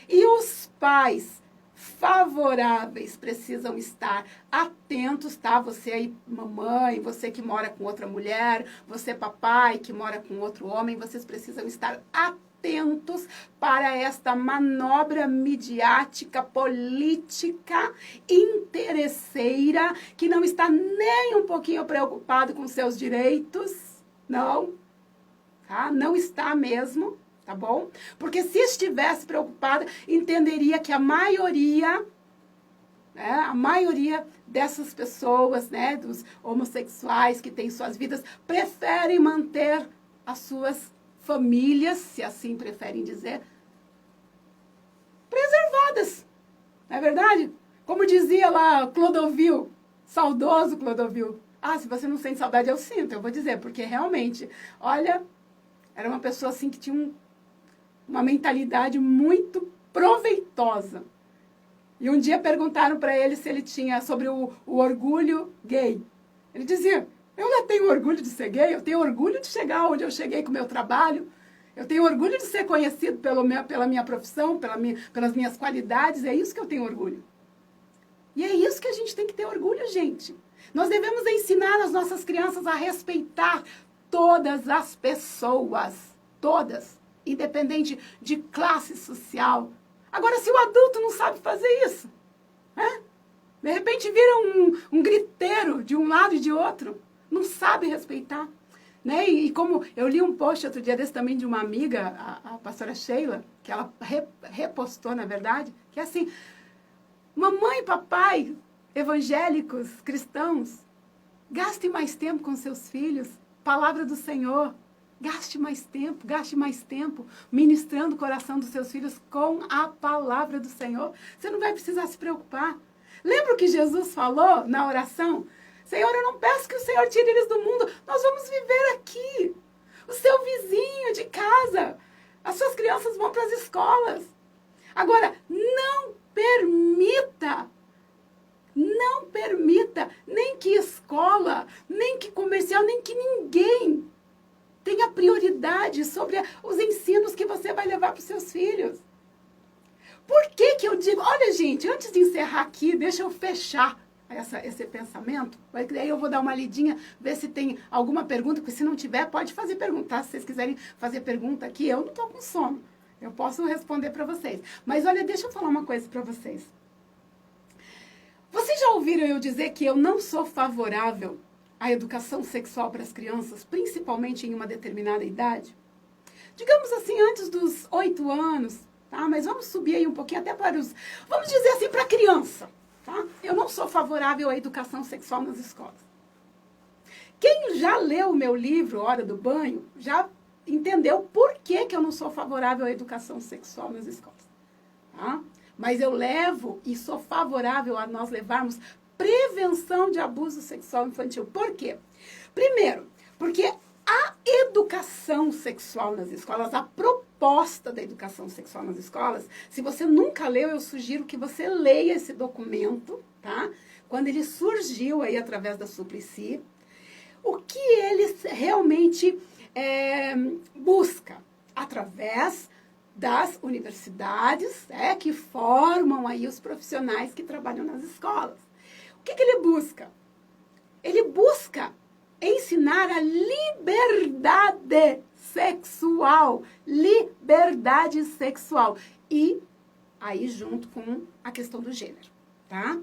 e os pais favoráveis precisam estar atentos, tá? Você aí, mamãe, você que mora com outra mulher, você papai que mora com outro homem, vocês precisam estar atentos para esta manobra midiática, política, interesseira, que não está nem um pouquinho preocupado com seus direitos, não, tá? Não está mesmo. Tá bom? Porque se estivesse preocupada, entenderia que a maioria dessas pessoas, né, dos homossexuais que têm suas vidas, preferem manter as suas famílias, se assim preferem dizer, preservadas. Não é verdade? Como dizia lá Clodovil, saudoso Clodovil. Ah, se você não sente saudade, eu sinto, eu vou dizer, porque realmente, olha, era uma pessoa assim que tinha uma mentalidade muito proveitosa. E um dia perguntaram para ele se ele tinha sobre o orgulho gay. Ele dizia, eu já tenho orgulho de ser gay, eu tenho orgulho de chegar onde eu cheguei com o meu trabalho, eu tenho orgulho de ser conhecido pela minha profissão, pelas minhas qualidades, é isso que eu tenho orgulho. E é isso que a gente tem que ter orgulho, gente. Nós devemos ensinar as nossas crianças a respeitar todas as pessoas, todas, independente de classe social. Agora, se o adulto não sabe fazer isso, né? De repente vira um griteiro de um lado e de outro, não sabe respeitar. Né? E como eu li um post outro dia desse também de uma amiga, a pastora Sheila, que ela repostou, na verdade, que é assim, mamãe e papai, evangélicos, cristãos, gastem mais tempo com seus filhos, palavra do Senhor. Gaste mais tempo ministrando o coração dos seus filhos com a palavra do Senhor. Você não vai precisar se preocupar. Lembra o que Jesus falou na oração? Senhor, eu não peço que o Senhor tire eles do mundo. Nós vamos viver aqui. O seu vizinho de casa. As suas crianças vão para as escolas. Agora, não permita nem que escola, nem que comercial, nem que ninguém tenha prioridade sobre os ensinos que você vai levar para os seus filhos. Por que que eu digo... Olha, gente, antes de encerrar aqui, deixa eu fechar esse pensamento. Daí eu vou dar uma lidinha, ver se tem alguma pergunta, porque se não tiver, pode fazer pergunta. Se vocês quiserem fazer pergunta aqui, eu não estou com sono. Eu posso responder para vocês. Mas olha, deixa eu falar uma coisa para vocês. Vocês já ouviram eu dizer que eu não sou favorável à educação sexual para as crianças, principalmente em uma determinada idade? Digamos assim, antes dos 8 anos, tá? Mas vamos subir aí um pouquinho até para os... Vamos dizer assim, para a criança, tá? Eu não sou favorável à educação sexual nas escolas. Quem já leu o meu livro, Hora do Banho, já entendeu por que que eu não sou favorável à educação sexual nas escolas, tá? Mas eu levo e sou favorável a nós levarmos prevenção de abuso sexual infantil. Por quê? Primeiro, porque a educação sexual nas escolas, a proposta da educação sexual nas escolas, se você nunca leu, eu sugiro que você leia esse documento, tá? Quando ele surgiu aí através da Suplicy, o que ele realmente busca através das universidades, que formam aí os profissionais que trabalham nas escolas. O que ele busca? Ele busca ensinar a liberdade sexual. Liberdade sexual. E aí junto com a questão do gênero, tá?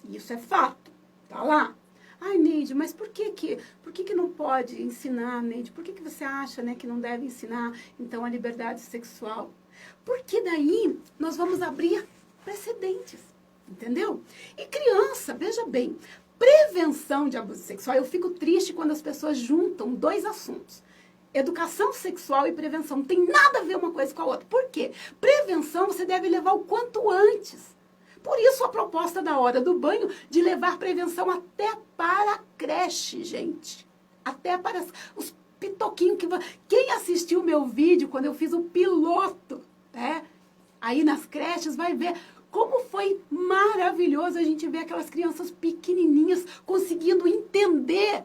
Isso é fato, tá lá. Ai, Neide, mas por que não pode ensinar, Neide? Por que você acha, né, que não deve ensinar, então, a liberdade sexual? Porque daí nós vamos abrir precedentes, entendeu? entendeu? E criança, veja bem, prevenção de abuso sexual, eu fico triste quando as pessoas juntam dois assuntos. Educação sexual e prevenção. Não tem nada a ver uma coisa com a outra. Por quê? Prevenção você deve levar o quanto antes. Por isso a proposta da hora do banho de levar prevenção até para a creche, gente. Até para os pitoquinhos que... Quem assistiu o meu vídeo quando eu fiz o piloto, né? Aí nas creches vai ver como foi maravilhoso a gente ver aquelas crianças pequenininhas conseguindo entender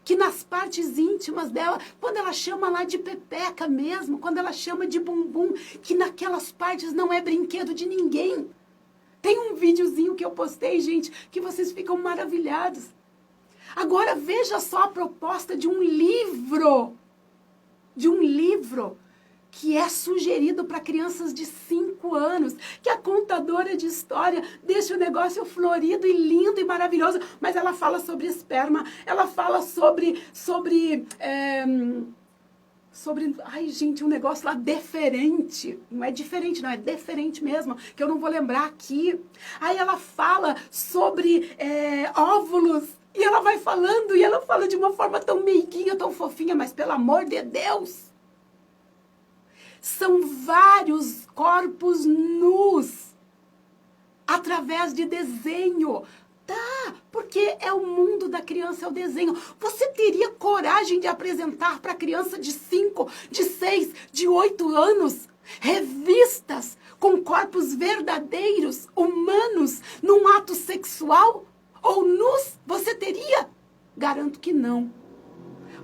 que nas partes íntimas dela, quando ela chama lá de pepeca mesmo, quando ela chama de bumbum, que naquelas partes não é brinquedo de ninguém. Tem um videozinho que eu postei, gente, que vocês ficam maravilhados. Agora veja só a proposta de um livro que é sugerido para crianças de 5 anos, que a contadora de história deixa o negócio florido e lindo e maravilhoso, mas ela fala sobre esperma, ela fala sobre ai, gente, um negócio lá deferente. Não é diferente, não, é deferente mesmo, que eu não vou lembrar aqui. Aí ela fala sobre óvulos, e ela vai falando, e ela fala de uma forma tão meiguinha, tão fofinha, mas pelo amor de Deus, são vários corpos nus, através de desenho. Tá, porque é o mundo da criança, é o desenho. Você teria coragem de apresentar para criança de 5, de 6, de 8 anos, revistas com corpos verdadeiros, humanos, num ato sexual? Ou nus? Você teria? Garanto que não.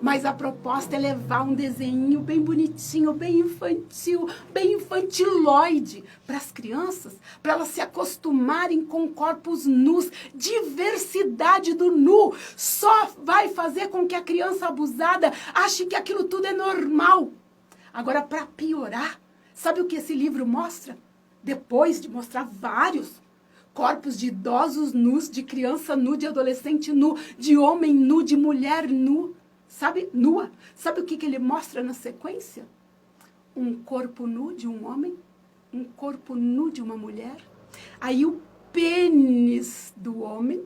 Mas a proposta é levar um desenho bem bonitinho, bem infantil, bem infantiloide para as crianças, para elas se acostumarem com corpos nus. Diversidade do nu só vai fazer com que a criança abusada ache que aquilo tudo é normal. Agora, para piorar, sabe o que esse livro mostra? Depois de mostrar vários corpos de idosos nus, de criança nu, de adolescente nu, de homem nu, de mulher nu, sabe, nua. Sabe o que ele mostra na sequência? Um corpo nu de um homem, um corpo nu de uma mulher, aí o pênis do homem,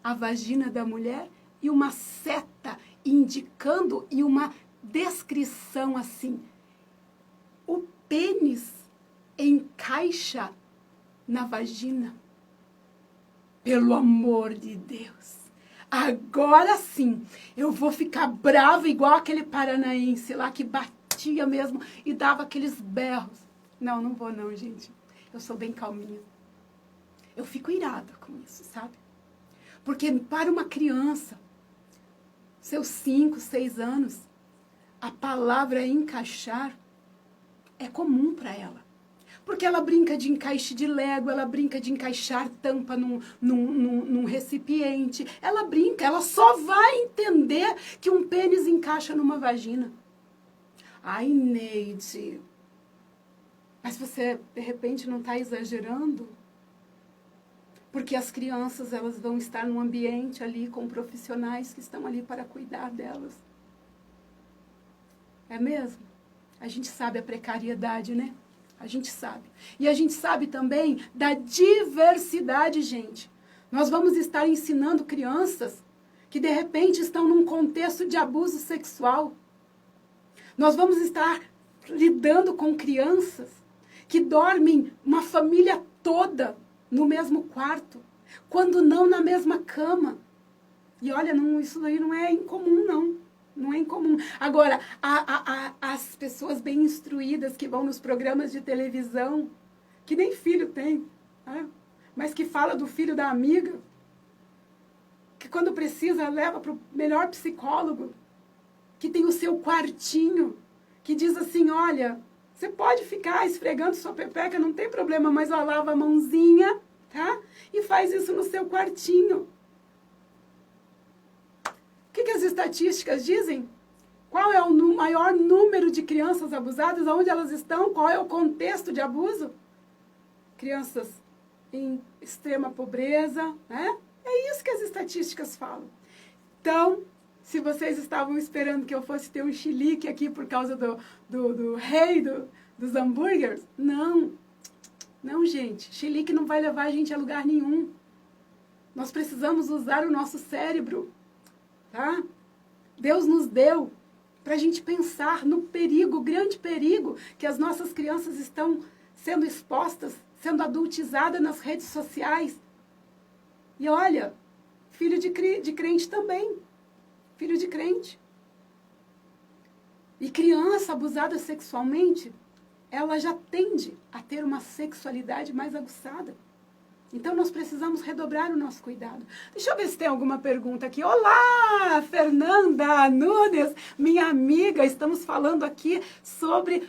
a vagina da mulher e uma seta indicando e uma descrição assim. O pênis encaixa na vagina. Pelo amor de Deus. Agora sim, eu vou ficar brava igual aquele paranaense lá que batia mesmo e dava aqueles berros. Não, não vou não, gente. Eu sou bem calminha. Eu fico irada com isso, sabe? Porque para uma criança, seus 5, 6 anos, a palavra encaixar é comum para ela. Porque ela brinca de encaixe de Lego, ela brinca de encaixar tampa num recipiente. Ela brinca, ela só vai entender que um pênis encaixa numa vagina. Ai, Neide, mas você, de repente, não está exagerando? Porque as crianças, elas vão estar num ambiente ali com profissionais que estão ali para cuidar delas. É mesmo? A gente sabe a precariedade, né? A gente sabe. E a gente sabe também da diversidade, gente. Nós vamos estar ensinando crianças que, de repente, estão num contexto de abuso sexual. Nós vamos estar lidando com crianças que dormem uma família toda no mesmo quarto, quando não na mesma cama. E olha, não, isso daí não é incomum, não. Não é incomum. Agora, as pessoas bem instruídas que vão nos programas de televisão, que nem filho tem, né? Mas que fala do filho da amiga, que quando precisa leva para o melhor psicólogo, que tem o seu quartinho, que diz assim, olha, você pode ficar esfregando sua pepeca, não tem problema, mas ó, lava a mãozinha, tá? E faz isso no seu quartinho. O que as estatísticas dizem? Qual é o maior número de crianças abusadas? Onde elas estão? Qual é o contexto de abuso? Crianças em extrema pobreza, né? É isso que as estatísticas falam. Então, se vocês estavam esperando que eu fosse ter um chilique aqui por causa do rei dos hambúrgueres, não. Não, gente, chilique não vai levar a gente a lugar nenhum. Nós precisamos usar o nosso cérebro, tá? Deus nos deu para a gente pensar no perigo, o grande perigo que as nossas crianças estão sendo expostas, sendo adultizadas nas redes sociais. E olha, filho de crente também, filho de crente. E criança abusada sexualmente, ela já tende a ter uma sexualidade mais aguçada. Então, nós precisamos redobrar o nosso cuidado. Deixa eu ver se tem alguma pergunta aqui. Olá, Fernanda Nunes, minha amiga. Estamos falando aqui sobre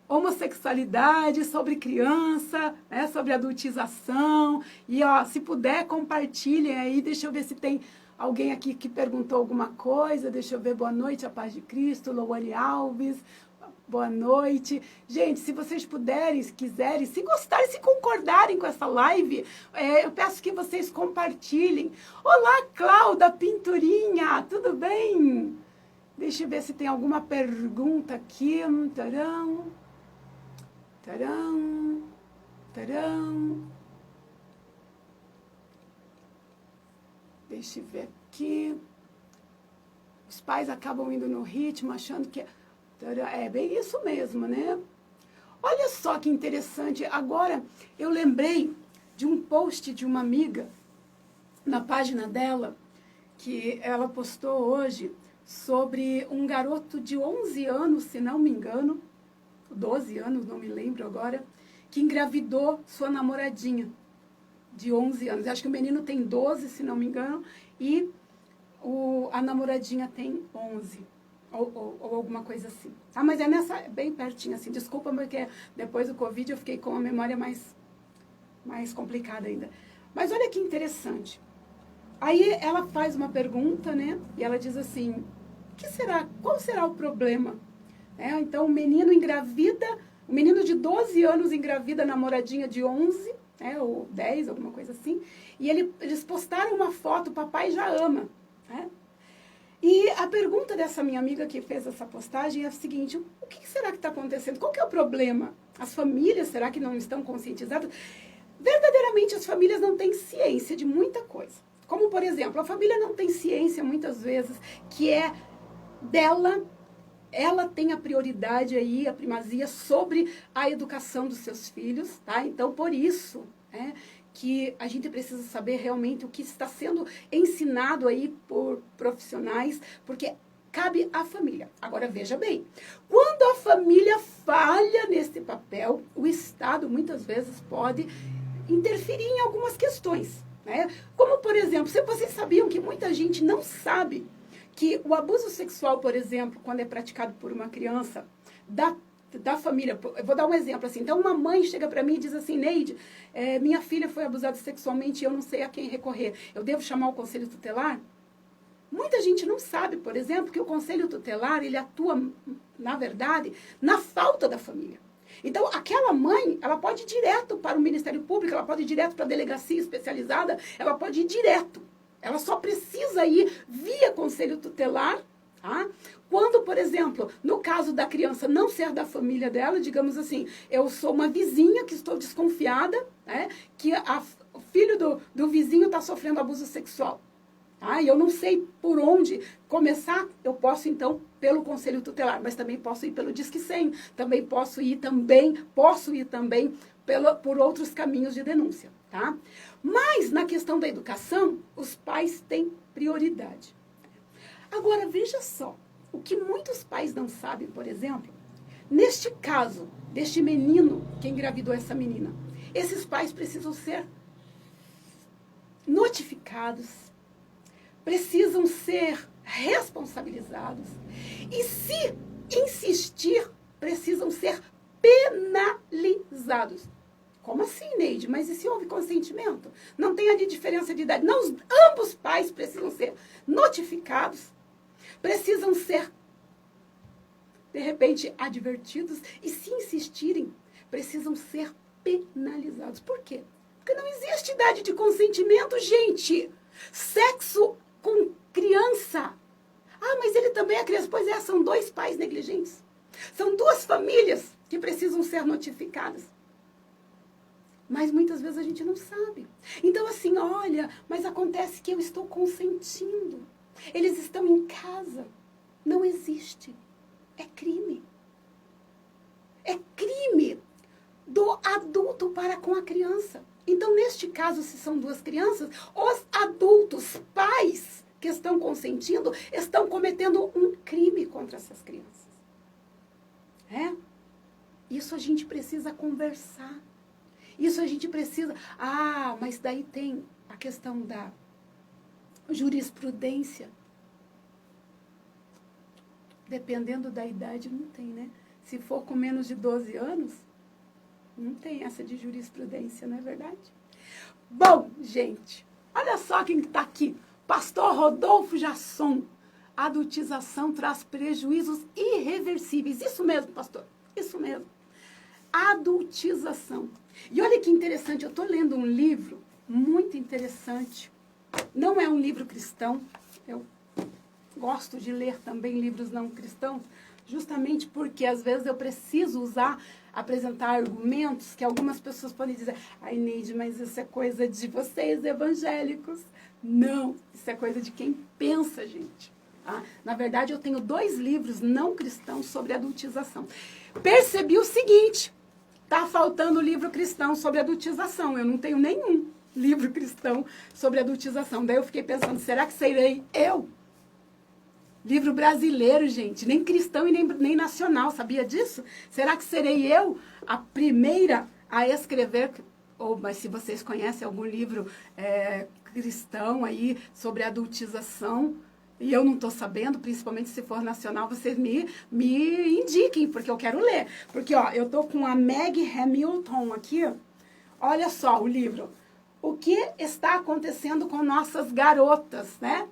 homossexualidade, sobre criança, né, sobre adultização. E, ó, se puder, compartilhem aí. Deixa eu ver se tem alguém aqui que perguntou alguma coisa. Deixa eu ver. Boa noite, a paz de Cristo. Louane Alves. Boa noite. Gente, se vocês puderem, se quiserem, se gostarem, se concordarem com essa live, eu peço que vocês compartilhem. Olá, Cláudia Pinturinha, tudo bem? Deixa eu ver se tem alguma pergunta aqui. Tarão, tarão, tarão. Deixa eu ver aqui. Os pais acabam indo no ritmo, achando que... É bem isso mesmo, né? Olha só que interessante. Agora, eu lembrei de um post de uma amiga na página dela, que ela postou hoje sobre um garoto de 11 anos, se não me engano, 12 anos, não me lembro agora, que engravidou sua namoradinha de 11 anos. Acho que o menino tem 12, se não me engano, e a namoradinha tem 11. Ou alguma coisa assim. Ah, mas é bem pertinho, assim. Desculpa, porque depois do Covid eu fiquei com a memória mais complicada ainda. Mas olha que interessante. Aí ela faz uma pergunta, né? E ela diz assim, qual será o problema? Então o menino engravida, o menino de 12 anos engravida a namoradinha de 11, ou 10, alguma coisa assim. E eles postaram uma foto, o papai já ama, né? E a pergunta dessa minha amiga que fez essa postagem é a seguinte, o que será que está acontecendo? Qual que é o problema? As famílias, será que não estão conscientizadas? Verdadeiramente, as famílias não têm ciência de muita coisa. Como, por exemplo, a família não tem ciência, muitas vezes, que é dela, ela tem a prioridade aí, a primazia sobre a educação dos seus filhos, tá? Então, por isso, que a gente precisa saber realmente o que está sendo ensinado aí por profissionais, porque cabe à família. Agora, veja bem, quando a família falha nesse papel, o Estado muitas vezes pode interferir em algumas questões, né? Como, por exemplo, vocês sabiam que muita gente não sabe que o abuso sexual, por exemplo, quando é praticado por uma criança, da família, eu vou dar um exemplo assim, então uma mãe chega para mim e diz assim, Neide, minha filha foi abusada sexualmente e eu não sei a quem recorrer, eu devo chamar o conselho tutelar? Muita gente não sabe, por exemplo, que o conselho tutelar, ele atua, na verdade, na falta da família. Então, aquela mãe, ela pode ir direto para o Ministério Público, ela pode ir direto para a delegacia especializada, ela pode ir direto, ela só precisa ir via conselho tutelar, tá? Quando, por exemplo, no caso da criança não ser da família dela, digamos assim, eu sou uma vizinha que estou desconfiada, que o filho do vizinho está sofrendo abuso sexual. Tá? E eu não sei por onde começar, eu posso então pelo conselho tutelar, mas também posso ir pelo Disque 100, também posso ir também por outros caminhos de denúncia. Tá? Mas na questão da educação, os pais têm prioridade. Agora, veja só, o que muitos pais não sabem, por exemplo, neste caso, deste menino que engravidou essa menina, esses pais precisam ser notificados, precisam ser responsabilizados e, se insistir, precisam ser penalizados. Como assim, Neide? Mas e se houve consentimento? Não tem ali diferença de idade. Não, ambos pais precisam ser notificados, precisam ser, de repente, advertidos e, se insistirem, precisam ser penalizados. Por quê? Porque não existe idade de consentimento, gente. Sexo com criança. Ah, mas ele também é criança. Pois é, são dois pais negligentes. São duas famílias que precisam ser notificadas. Mas muitas vezes a gente não sabe. Então assim, olha, mas acontece que eu estou consentindo. Eles estão em casa. Não existe. É crime. É crime do adulto para com a criança. Então, neste caso, se são duas crianças, os adultos, pais que estão consentindo, estão cometendo um crime contra essas crianças. É? Isso a gente precisa conversar. Isso a gente precisa... Ah, mas daí tem a questão da jurisprudência. Dependendo da idade, não tem, né? Se for com menos de 12 anos, não tem essa de jurisprudência, não é verdade? Bom, gente, olha só quem está aqui. Pastor Rodolfo Jasson. Adultização traz prejuízos irreversíveis. Isso mesmo, pastor. Isso mesmo. Adultização. E olha que interessante, eu estou lendo um livro muito interessante. Não é um livro cristão. Eu gosto de ler também livros não cristãos, justamente porque às vezes eu preciso apresentar argumentos que algumas pessoas podem dizer, ai, Neide, mas isso é coisa de vocês evangélicos. Não, isso é coisa de quem pensa, gente. Tá? Na verdade, eu tenho 2 livros não cristãos sobre adultização. Percebi o seguinte, tá faltando livro cristão sobre adultização. Eu não tenho nenhum livro cristão sobre adultização. Daí eu fiquei pensando, será que serei eu? Livro brasileiro, gente, nem cristão e nem nacional, sabia disso? Será que serei eu a primeira a escrever? Mas se vocês conhecem algum livro cristão aí sobre adultização, e eu não estou sabendo, principalmente se for nacional, vocês me indiquem, porque eu quero ler. Porque, ó, eu estou com a Meg Hamilton aqui, olha só o livro. O que está acontecendo com nossas garotas, né?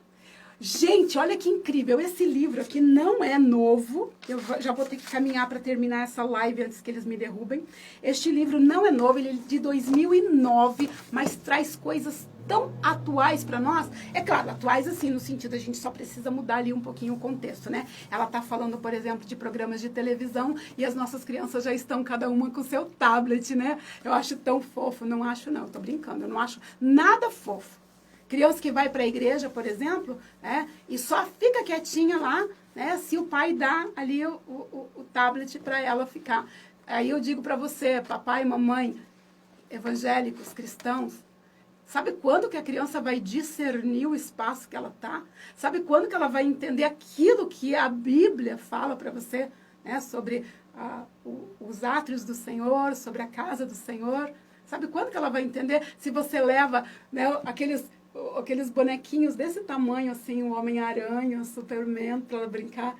Gente, olha que incrível, esse livro aqui não é novo, eu já vou ter que caminhar para terminar essa live antes que eles me derrubem. Este livro não é novo, ele é de 2009, mas traz coisas tão atuais para nós. É claro, atuais assim, no sentido a gente só precisa mudar ali um pouquinho o contexto, né? Ela tá falando, por exemplo, de programas de televisão e as nossas crianças já estão cada uma com o seu tablet, né? Eu acho tão fofo, não acho não, tô brincando, eu não acho nada fofo. Criança que vai para a igreja, por exemplo, né, e só fica quietinha lá, né, se o pai dá ali o tablet para ela ficar. Aí eu digo para você, papai e mamãe, evangélicos, cristãos, sabe quando que a criança vai discernir o espaço que ela está? Sabe quando que ela vai entender aquilo que a Bíblia fala para você, né, sobre os átrios do Senhor, sobre a casa do Senhor? Sabe quando que ela vai entender se você leva, né, aqueles bonequinhos desse tamanho, assim, o Homem-Aranha, o Superman, para ela brincar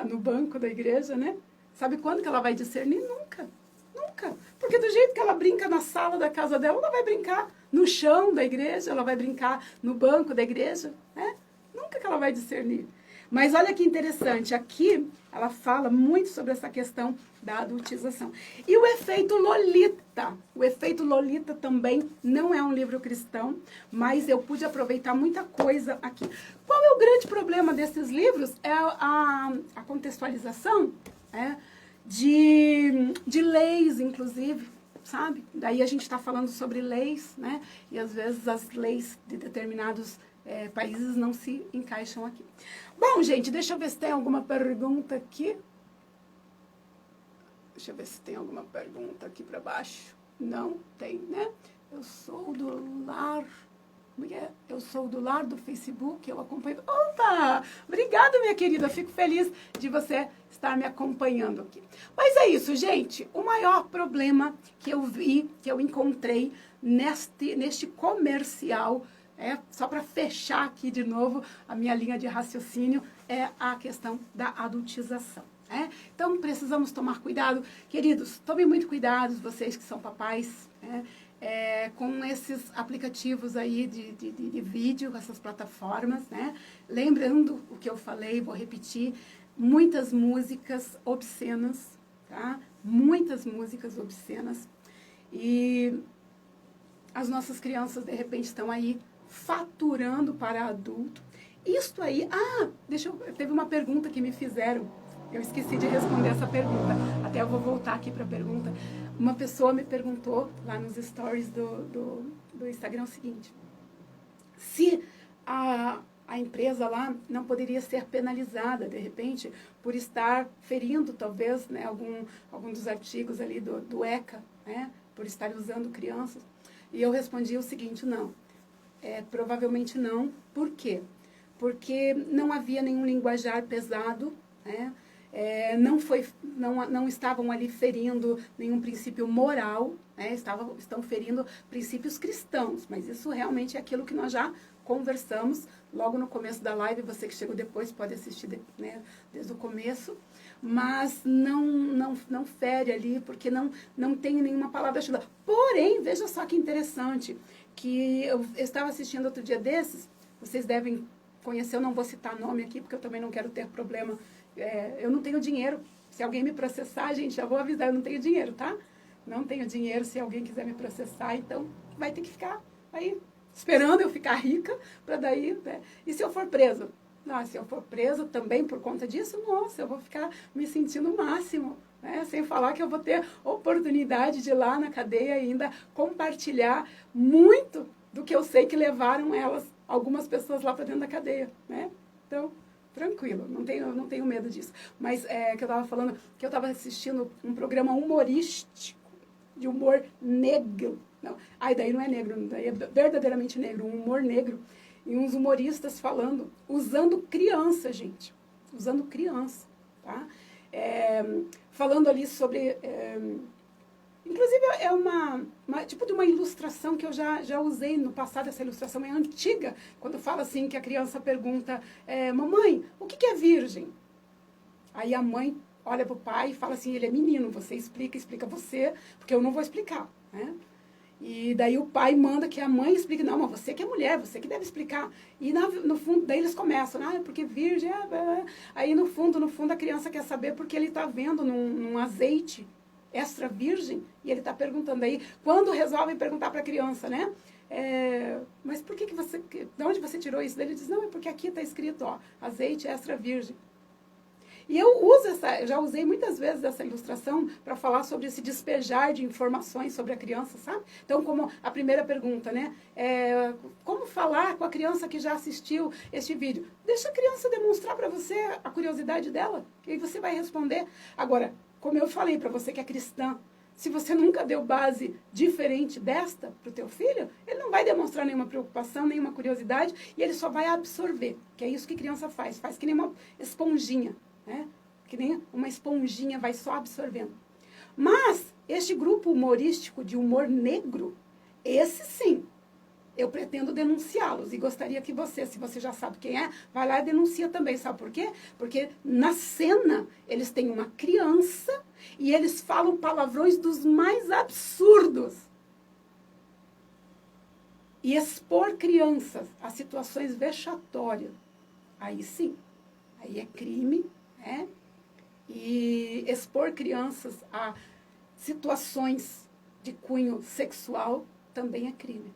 no banco da igreja, né? Sabe quando que ela vai discernir? Nunca. Nunca. Porque do jeito que ela brinca na sala da casa dela, ela vai brincar no chão da igreja, ela vai brincar no banco da igreja, né? Nunca que ela vai discernir. Mas olha que interessante, aqui ela fala muito sobre essa questão da adultização. E o efeito Lolita. O efeito Lolita também não é um livro cristão, mas eu pude aproveitar muita coisa aqui. Qual é o grande problema desses livros? É a contextualização de leis, inclusive, sabe? Daí a gente está falando sobre leis, né? E às vezes as leis de determinados países não se encaixam aqui. Bom, gente, deixa eu ver se tem alguma pergunta aqui. Deixa eu ver se tem alguma pergunta aqui para baixo. Não tem, né? Eu sou do lar. Eu sou do lar do Facebook, eu acompanho. Opa! Obrigada, minha querida. Fico feliz de você estar me acompanhando aqui. Mas é isso, gente. O maior problema que eu vi, que eu encontrei neste comercial, só para fechar aqui de novo a minha linha de raciocínio, é a questão da adultização. Então, precisamos tomar cuidado. Queridos, tomem muito cuidado, vocês que são papais, com esses aplicativos aí de vídeo, essas plataformas, né? Lembrando o que eu falei, vou repetir, muitas músicas obscenas, tá? Muitas músicas obscenas. E as nossas crianças, de repente, estão aí faturando para adulto. Isto aí... teve uma pergunta que me fizeram Eu esqueci de responder essa pergunta. Até eu vou voltar aqui para a pergunta. Uma pessoa me perguntou lá nos stories do Instagram o seguinte: se a empresa lá não poderia ser penalizada, de repente, por estar ferindo, talvez, né, algum dos artigos ali do ECA, né, por estar usando crianças. E eu respondi o seguinte: não, provavelmente não. Por quê? Porque não havia nenhum linguajar pesado, né? Não estavam ali ferindo nenhum princípio moral, né? Estão ferindo princípios cristãos, mas isso realmente é aquilo que nós já conversamos logo no começo da live. Você que chegou depois pode assistir, né, desde o começo, mas não fere ali, porque não tem nenhuma palavra chuva. Porém, veja só que interessante, que eu estava assistindo outro dia desses, vocês devem conhecer, eu não vou citar nome aqui, porque eu também não quero ter problema. Eu não tenho dinheiro. Se alguém me processar, gente, já vou avisar, eu não tenho dinheiro, tá? Não tenho dinheiro. Se alguém quiser me processar, então vai ter que ficar aí esperando eu ficar rica para daí, né? E se eu for preso? Não, se eu for preso também por conta disso, nossa, eu vou ficar me sentindo o máximo, né? Sem falar que eu vou ter oportunidade de ir lá na cadeia e ainda compartilhar muito do que eu sei que levaram algumas pessoas lá para dentro da cadeia, né? Então, tranquilo, não tenho medo disso. Mas que eu estava falando, que eu estava assistindo um programa humorístico, de humor negro. Não, daí não é negro, daí é verdadeiramente negro, um humor negro. E uns humoristas falando, usando criança, gente. Usando criança, tá? Falando ali sobre... inclusive, é tipo de uma ilustração que eu já usei no passado. Essa ilustração é antiga, quando fala assim, que a criança pergunta, mamãe, o que é virgem? Aí a mãe olha para o pai e fala assim, ele é menino, você explica você, porque eu não vou explicar, né? E daí o pai manda que a mãe explique, não, mas você que é mulher, você que deve explicar. E no fundo, daí eles começam, porque virgem, aí no fundo a criança quer saber porque ele está vendo num azeite extra virgem, e ele está perguntando aí, quando resolvem perguntar para a criança, né? Mas por que você, de onde você tirou isso? Daí ele diz, não, é porque aqui está escrito, ó, azeite extra virgem. E eu já usei muitas vezes essa ilustração para falar sobre esse despejar de informações sobre a criança, sabe? Então, como a primeira pergunta, né? Como falar com a criança que já assistiu este vídeo? Deixa a criança demonstrar para você a curiosidade dela, que aí você vai responder. Agora, como eu falei para você que é cristã, se você nunca deu base diferente desta para o teu filho, ele não vai demonstrar nenhuma preocupação, nenhuma curiosidade, e ele só vai absorver, que é isso que criança faz que nem uma esponjinha, né? Que nem uma esponjinha vai só absorvendo. Mas este grupo humorístico de humor negro, esse sim, eu pretendo denunciá-los e gostaria que você, se você já sabe quem é, vai lá e denuncia também. Sabe por quê? Porque na cena eles têm uma criança e eles falam palavrões dos mais absurdos. E expor crianças a situações vexatórias, aí sim, aí é crime, né? E expor crianças a situações de cunho sexual também é crime.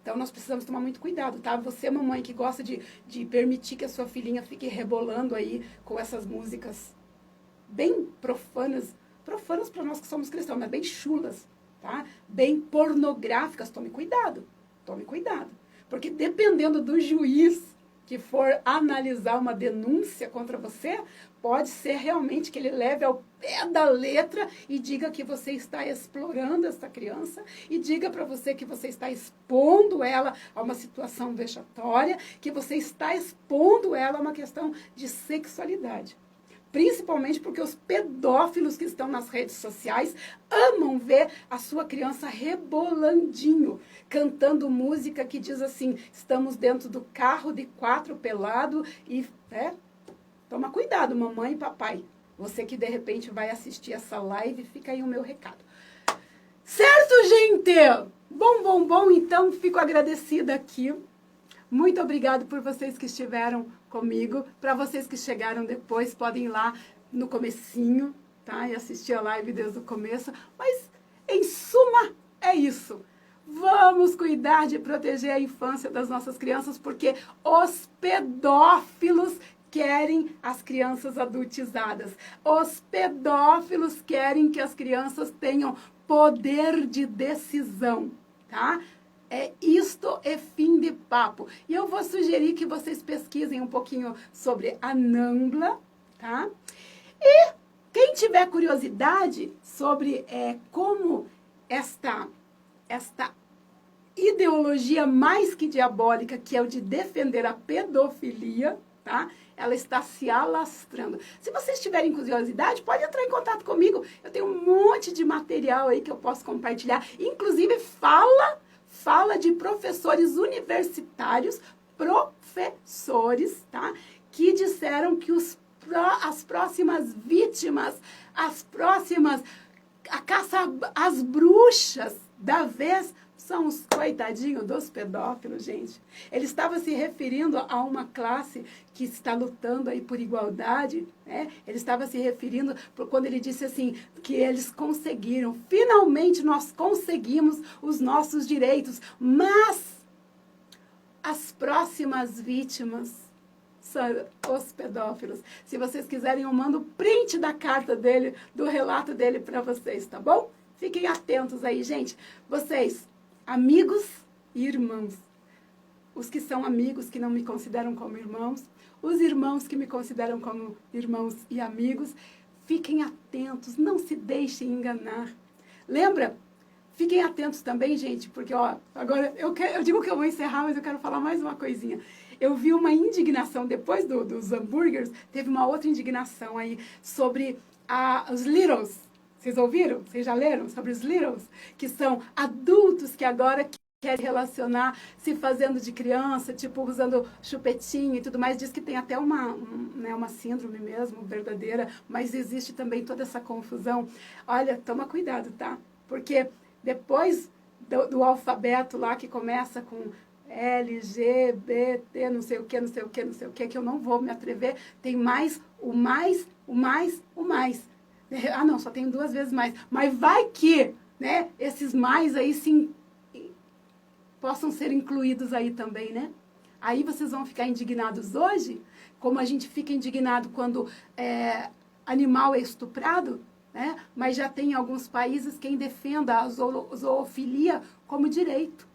Então, nós precisamos tomar muito cuidado, tá? Você, mamãe, que gosta de permitir que a sua filhinha fique rebolando aí com essas músicas bem profanas para nós que somos cristãos, mas bem chulas, tá? Bem pornográficas, tome cuidado. Porque dependendo do juiz que for analisar uma denúncia contra você, pode ser realmente que ele leve ao pé da letra e diga que você está explorando essa criança e diga para você que você está expondo ela a uma situação vexatória, que você está expondo ela a uma questão de sexualidade. Principalmente porque os pedófilos que estão nas redes sociais amam ver a sua criança rebolandinho, cantando música que diz assim, estamos dentro do carro de 4 pelado e, toma cuidado, mamãe e papai. Você que de repente vai assistir essa live, fica aí o meu recado. Certo, gente? Bom, então fico agradecida aqui. Muito obrigado por vocês que estiveram comigo. Para vocês que chegaram depois, podem ir lá no comecinho, tá? E assistir a live desde o começo. Mas, em suma, é isso. Vamos cuidar de proteger a infância das nossas crianças, porque os pedófilos querem as crianças adultizadas. Os pedófilos querem que as crianças tenham poder de decisão, tá? Isto é fim de papo. E eu vou sugerir que vocês pesquisem um pouquinho sobre a NAMBLA, tá? E quem tiver curiosidade sobre como esta ideologia mais que diabólica, que é o de defender a pedofilia, tá? Ela está se alastrando. Se vocês tiverem curiosidade, pode entrar em contato comigo. Eu tenho um monte de material aí que eu posso compartilhar. Inclusive, fala de professores universitários, professores, tá? Que disseram que as próximas vítimas, a caça às bruxas da vez são os coitadinhos dos pedófilos, gente. Ele estava se referindo a uma classe que está lutando aí por igualdade, né? Ele estava se referindo quando ele disse assim, que eles conseguiram, finalmente nós conseguimos os nossos direitos, mas as próximas vítimas são os pedófilos. Se vocês quiserem, eu mando print da carta dele, do relato dele para vocês, tá bom? Fiquem atentos aí, gente. Vocês, amigos e irmãos. Os que são amigos, que não me consideram como irmãos. Os irmãos que me consideram como irmãos e amigos. Fiquem atentos, não se deixem enganar. Lembra? Fiquem atentos também, gente, porque, ó, agora eu digo que eu vou encerrar, mas eu quero falar mais uma coisinha. Eu vi uma indignação, depois dos hambúrgueres, teve uma outra indignação aí sobre os Littles. Vocês ouviram? Vocês já leram sobre os Littles? Que são adultos que agora querem relacionar, se fazendo de criança, tipo, usando chupetinho e tudo mais. Diz que tem até uma síndrome mesmo, verdadeira, mas existe também toda essa confusão. Olha, toma cuidado, tá? Porque depois do alfabeto lá, que começa com L, G, B, T, não sei o que, não sei o que, não sei o que eu não vou me atrever, tem mais, o mais, o mais, o mais. Ah, não, só tem 2 vezes mais. Mas vai que, né, esses mais aí sim possam ser incluídos aí também, né? Aí vocês vão ficar indignados hoje, como a gente fica indignado quando animal é estuprado, né? Mas já tem em alguns países quem defenda a zoofilia como direito.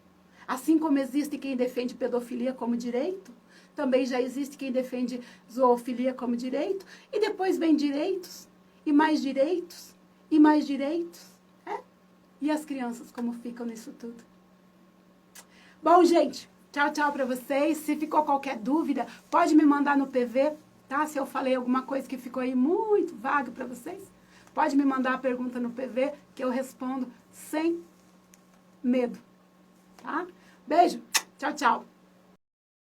Assim como existe quem defende pedofilia como direito, também já existe quem defende zoofilia como direito, e depois vem direitos, e mais direitos, e mais direitos. E as crianças como ficam nisso tudo? Bom, gente, tchau, tchau pra vocês. Se ficou qualquer dúvida, pode me mandar no PV, tá? Se eu falei alguma coisa que ficou aí muito vaga pra vocês, pode me mandar a pergunta no PV, que eu respondo sem medo, tá? Beijo, tchau, tchau.